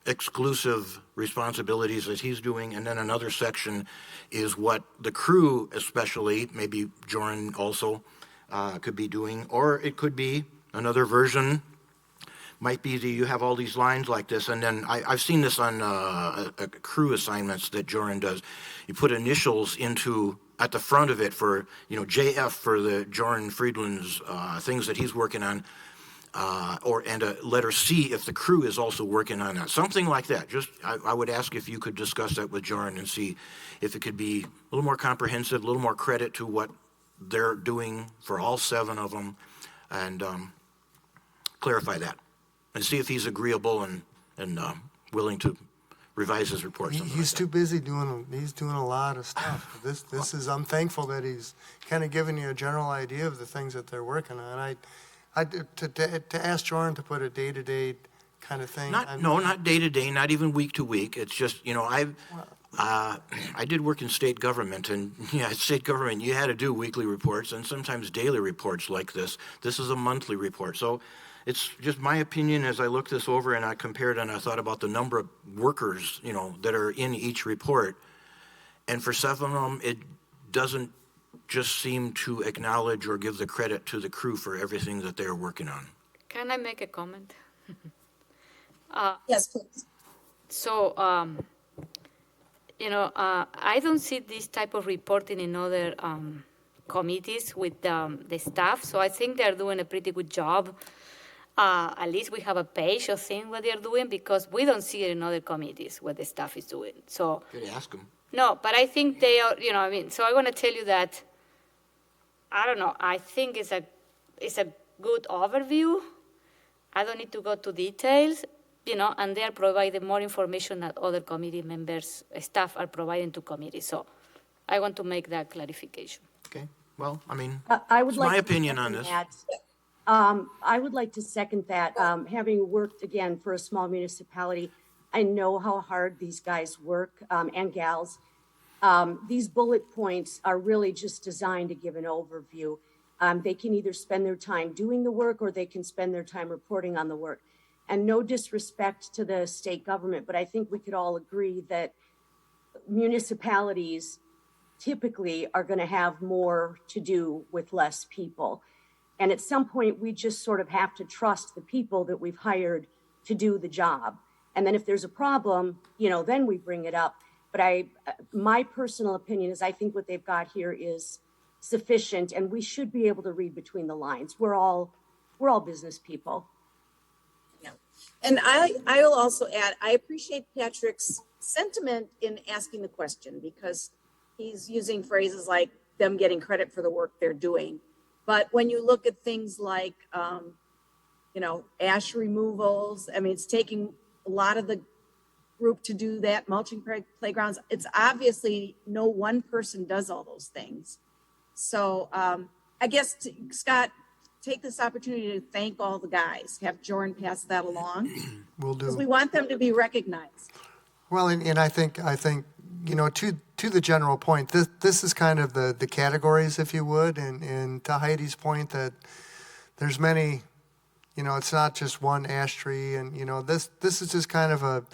exclusive responsibilities that he's doing, and then another section is what the crew, especially, maybe Joran also could be doing. Or it could be another version, might be that you have all these lines like this, and then I've seen this on crew assignments that Joran does. You put initials into at the front of it for, you know, JF for the Joran Friedland's things that he's working on, and a letter C if the crew is also working on that. Something like that. Just I would ask if you could discuss that with Joran and see if it could be a little more comprehensive, a little more credit to what they're doing for all 7 of them, and clarify that. And see if he's agreeable and willing to revise his report. He's too busy doing a lot of stuff. This is, I'm thankful that he's kind of giving you a general idea of the things that they're working on. To ask Joran to put a day-to-day kind of thing. Not day-to-day, not even week-to-week. It's just, you know, I did work in state government, and state government, you had to do weekly reports and sometimes daily reports like this. This is a monthly report. So it's just my opinion as I looked this over and I compared and I thought about the number of workers, you know, that are in each report. And for 7 of them, it doesn't just seem to acknowledge or give the credit to the crew for everything that they're working on. Can I make a comment? Yes, please. So, I don't see this type of reporting in other committees with the staff. So I think they're doing a pretty good job. At least we have a page of things what they're doing, because we don't see it in other committees what the staff is doing. So Could ask them. no, but I think they are, so I want to tell you that, I don't know, I think it's a good overview. I don't need to go to details, and they are providing more information that other committee members, staff are providing to committees. So I want to make that clarification. Okay. Well, I mean, I would it's like my to opinion on second this. that. I would like to second that. Having worked again for a small municipality, I know how hard these guys work, and gals. These bullet points are really just designed to give an overview. They can either spend their time doing the work or they can spend their time reporting on the work. And no disrespect to the state government, but I think we could all agree that municipalities typically are going to have more to do with less people. And at some point, we just sort of have to trust the people that we've hired to do the job. And then if there's a problem, then we bring it up. But my personal opinion is I think what they've got here is sufficient, and we should be able to read between the lines. We're all business people. Yeah. And I will also add, I appreciate Patrick's sentiment in asking the question, because he's using phrases like them getting credit for the work they're doing. But when you look at things like, ash removals, I mean, it's taking a lot of the group to do that, mulching playgrounds. It's obviously no one person does all those things. So I guess, Scott, take this opportunity to thank all the guys. Have Joran pass that along. Will do. Because we want them to be recognized. Well, and I think to the general point, this is kind of the categories, if you would, and to Heidi's point that there's many, it's not just one ash tree, and this is just kind of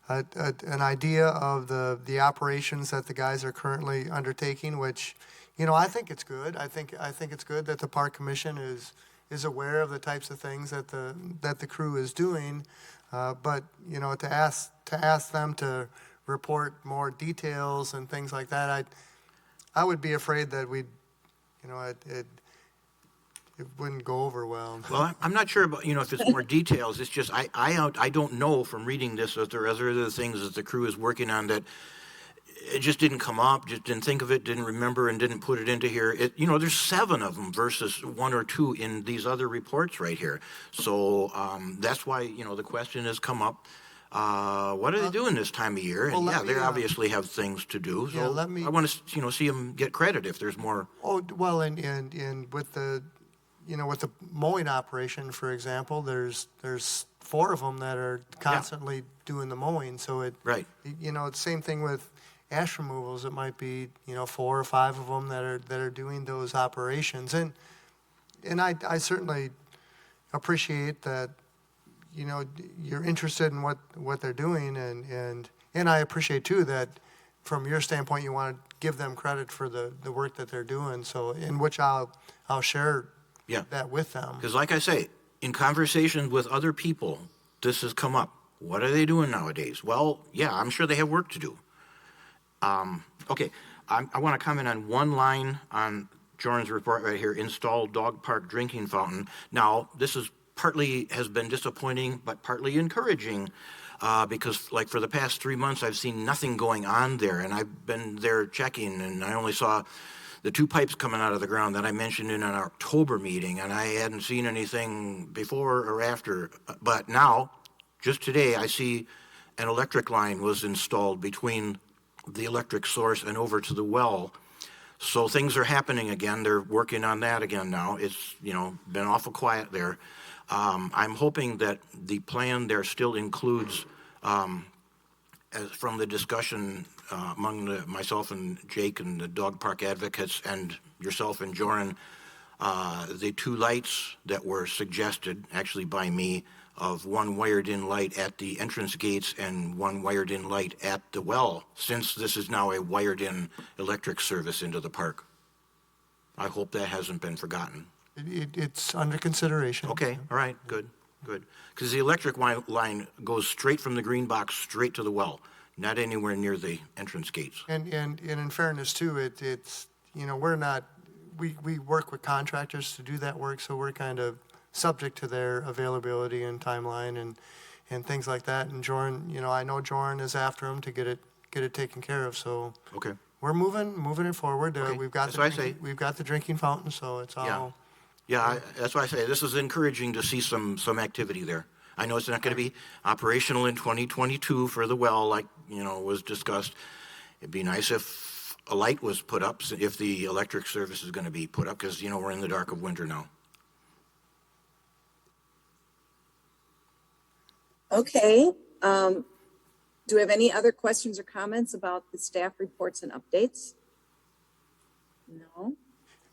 an idea of the operations that the guys are currently undertaking, which I think it's good. I think it's good that the Park Commission is aware of the types of things that the crew is doing, but to ask them to report more details and things like that, I would be afraid that it wouldn't go over well. Well, I'm not sure about, if it's more details. It's just, I don't know from reading this that there are other things that the crew is working on that it just didn't come up, just didn't think of it, didn't remember, and didn't put it into here. There's 7 of them versus 1 or 2 in these other reports right here. So that's why, the question has come up. What are they doing this time of year? And well, they obviously have things to do. So I want to, see them get credit if there's more. Oh, well, and with the, with the mowing operation, for example, there's 4 of them that are constantly doing the mowing. So Right. It's same thing with ash removals. It might be, 4 or 5 of them that are doing those operations. And I certainly appreciate that, you're interested in what they're doing, and I appreciate too that from your standpoint you want to give them credit for the work that they're doing. So in which I'll share that with them. Because like I say, in conversations with other people, this has come up. What are they doing nowadays? Well, I'm sure they have work to do. Okay, I want to comment on one line on Jordan's report right here, installed dog park drinking fountain. Now, this is partly has been disappointing, but partly encouraging, because like for the past 3 months, I've seen nothing going on there, and I've been there checking, and I only saw the 2 pipes coming out of the ground that I mentioned in an October meeting, and I hadn't seen anything before or after. But now, just today, I see an electric line was installed between the electric source and over to the well. So things are happening again. They're working on that again now. It's, been awful quiet there. I'm hoping that the plan there still includes, as from the discussion among myself and Jake and the dog park advocates and yourself and Joran, the 2 lights that were suggested actually by me, of 1 wired-in light at the entrance gates and 1 wired-in light at the well, since this is now a wired-in electric service into the park. I hope that hasn't been forgotten. It's under consideration. Okay, all right, good. Because the electric line goes straight from the green box straight to the well, not anywhere near the entrance gates. And in fairness too, it's we're not, we work with contractors to do that work, so we're kind of subject to their availability and timeline and things like that. And Joran, I know Joran is after them to get it taken care of. So Okay. we're moving it forward. Okay. We've got we've got the drinking fountain, so it's all. Yeah, that's why I say this is encouraging to see some activity there. I know it's not going to be operational in 2022 for the well, like, was discussed. It'd be nice if a light was put up, if the electric service is going to be put up, because, we're in the dark of winter now. Okay. Do we have any other questions or comments about the staff reports and updates? No?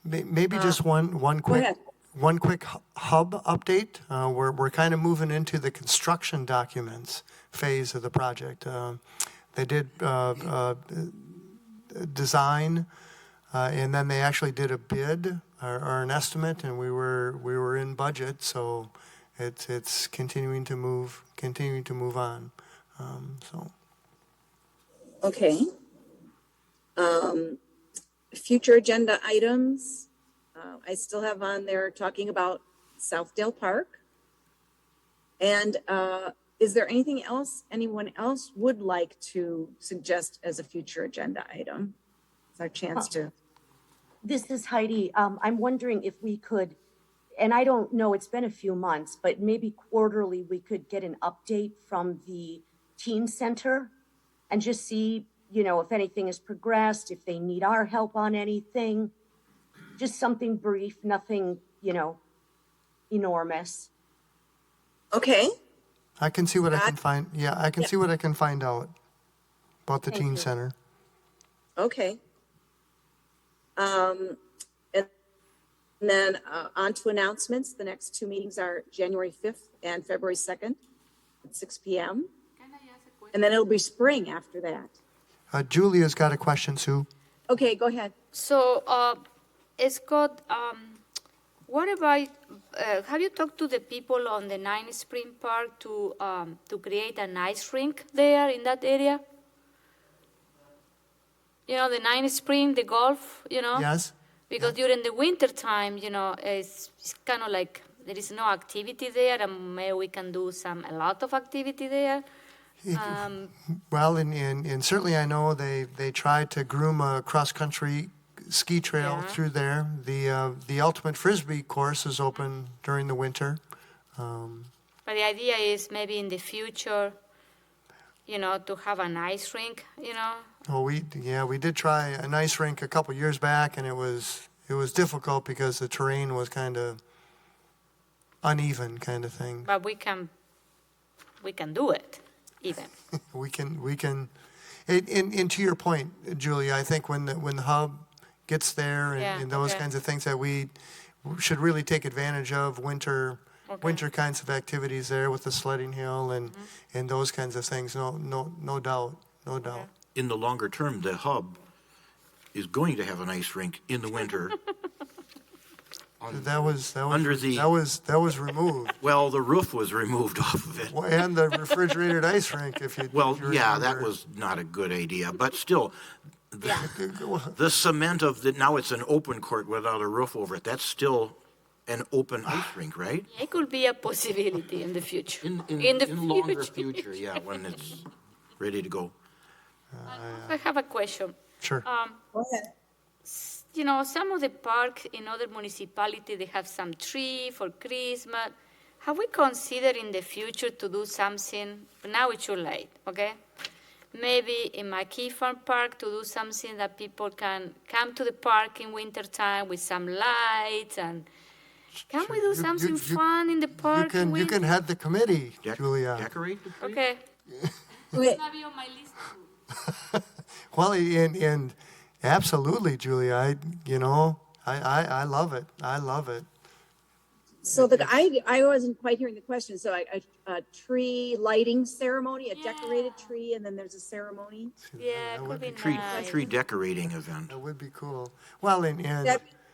Maybe just one Go quick ahead. hub update. We're kind of moving into the construction documents phase of the project. They did design, and then they actually did a bid or an estimate, and we were in budget, so it's continuing to move on. So. Okay. Future agenda items, I still have on there talking about Southdale Park. And is there anything else anyone else would like to suggest as a future agenda item? It's our chance to. This is Heidi. I'm wondering if we could, and I don't know, it's been a few months, but maybe quarterly we could get an update from the teen center and just see, if anything has progressed, if they need our help on anything. Just something brief, nothing, enormous. Okay. I can see what I can find. Yeah, I can see what I can find out about the teen center. Okay. And then on to announcements. The next 2 meetings are January 5th and February 2nd at 6 p.m. And then it'll be spring after that. Julia's got a question, Sue. Okay, go ahead. So, Scott, what about, have you talked to the people on the 9 Spring Park to create an ice rink there in that area? The 9 Spring, the golf, Yes. Because during the winter time, it's kind of like there is no activity there, and maybe we can do a lot of activity there. Well, and certainly I know they tried to groom a cross-country ski trail Yeah. through there. The ultimate Frisbee course is open during the winter. But the idea is maybe in the future, to have an ice rink, Well, we did try an ice rink a couple years back, and it was difficult because the terrain was kind of uneven, kind of thing. but we can do it even. We can, and to your point, Julia, I think when the hub gets there and those okay. kinds of things that we should really take advantage of winter kinds of activities there with the sledding hill and those kinds of things. No doubt. In the longer term, the hub is going to have an ice rink in the winter. That was Under the- that was removed. Well, the roof was removed off of it. Well, and the refrigerated ice rink, if you Well, if you yeah, that remember. was not a good idea, but still, the cement of now it's an open court without a roof over it. That's still an open ice rink, right? It could be a possibility in the future. In the longer future, yeah, when it's ready to go. I have a question. Sure. Go ahead. Some of the parks in other municipalities, they have some tree for Christmas. Have we considered in the future to do something? Now it's too late, okay? Maybe in McKee Farm Park to do something that people can come to the park in wintertime with some lights and can we do something fun in the park in You winter? can head the committee, Julia. Decorate the tree? Okay. Okay. It's gonna be on my list too. Well, and absolutely, Julia. I love it. I love it. So I wasn't quite hearing the question. So a tree lighting ceremony, a decorated tree, and then there's a ceremony. Yeah, it could be Tree nice. tree decorating event. That would be cool. Well, and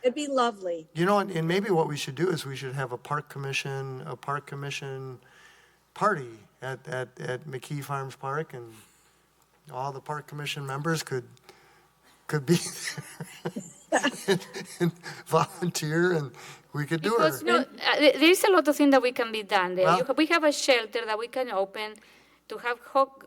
It'd be lovely. and maybe what we should do is we should have a park commission party at McKee Farms Park, and all the park commission members could be there and volunteer, and we could do Because it. there's a lot of things that we can be done there. Well- We have a shelter that we can open to have hot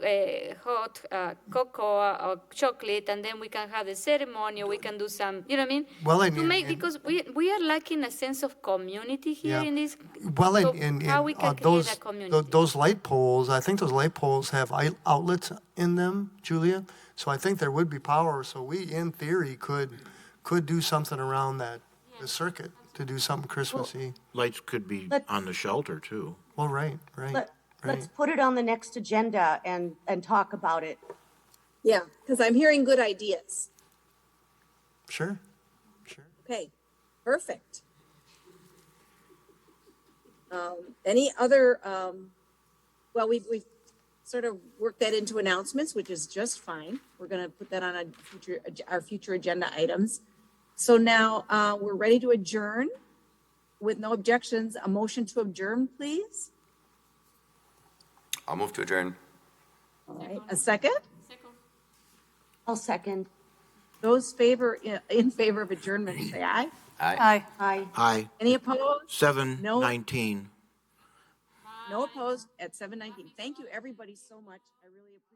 cocoa or chocolate, and then we can have the ceremony. Or we can do some, you know what I mean? Well, and- to make and- because we are lacking a sense of community here Yeah. in this. Well, so and how we can create those a community. those light poles, I think those light poles have outlets in them, Julia. So I think there would be power. So we, in theory, could do something around the circuit to do something Christmassy. Lights could be Let- on the shelter, too. Well, right. Let's put it on the next agenda and talk about it. Yeah, because I'm hearing good ideas. Sure. Okay, perfect. Any other, well, we've sort of worked that into announcements, which is just fine. We're going to put that on our future agenda items. So now we're ready to adjourn. With no objections, a motion to adjourn, please. I'll move to adjourn. All right, a second? I'll second. Those in favor of adjournment, say aye. Aye. Aye. Aye, Any opposed? 7:19. No opposed at 7:19. Thank you, everybody, so much. I really appreciate it.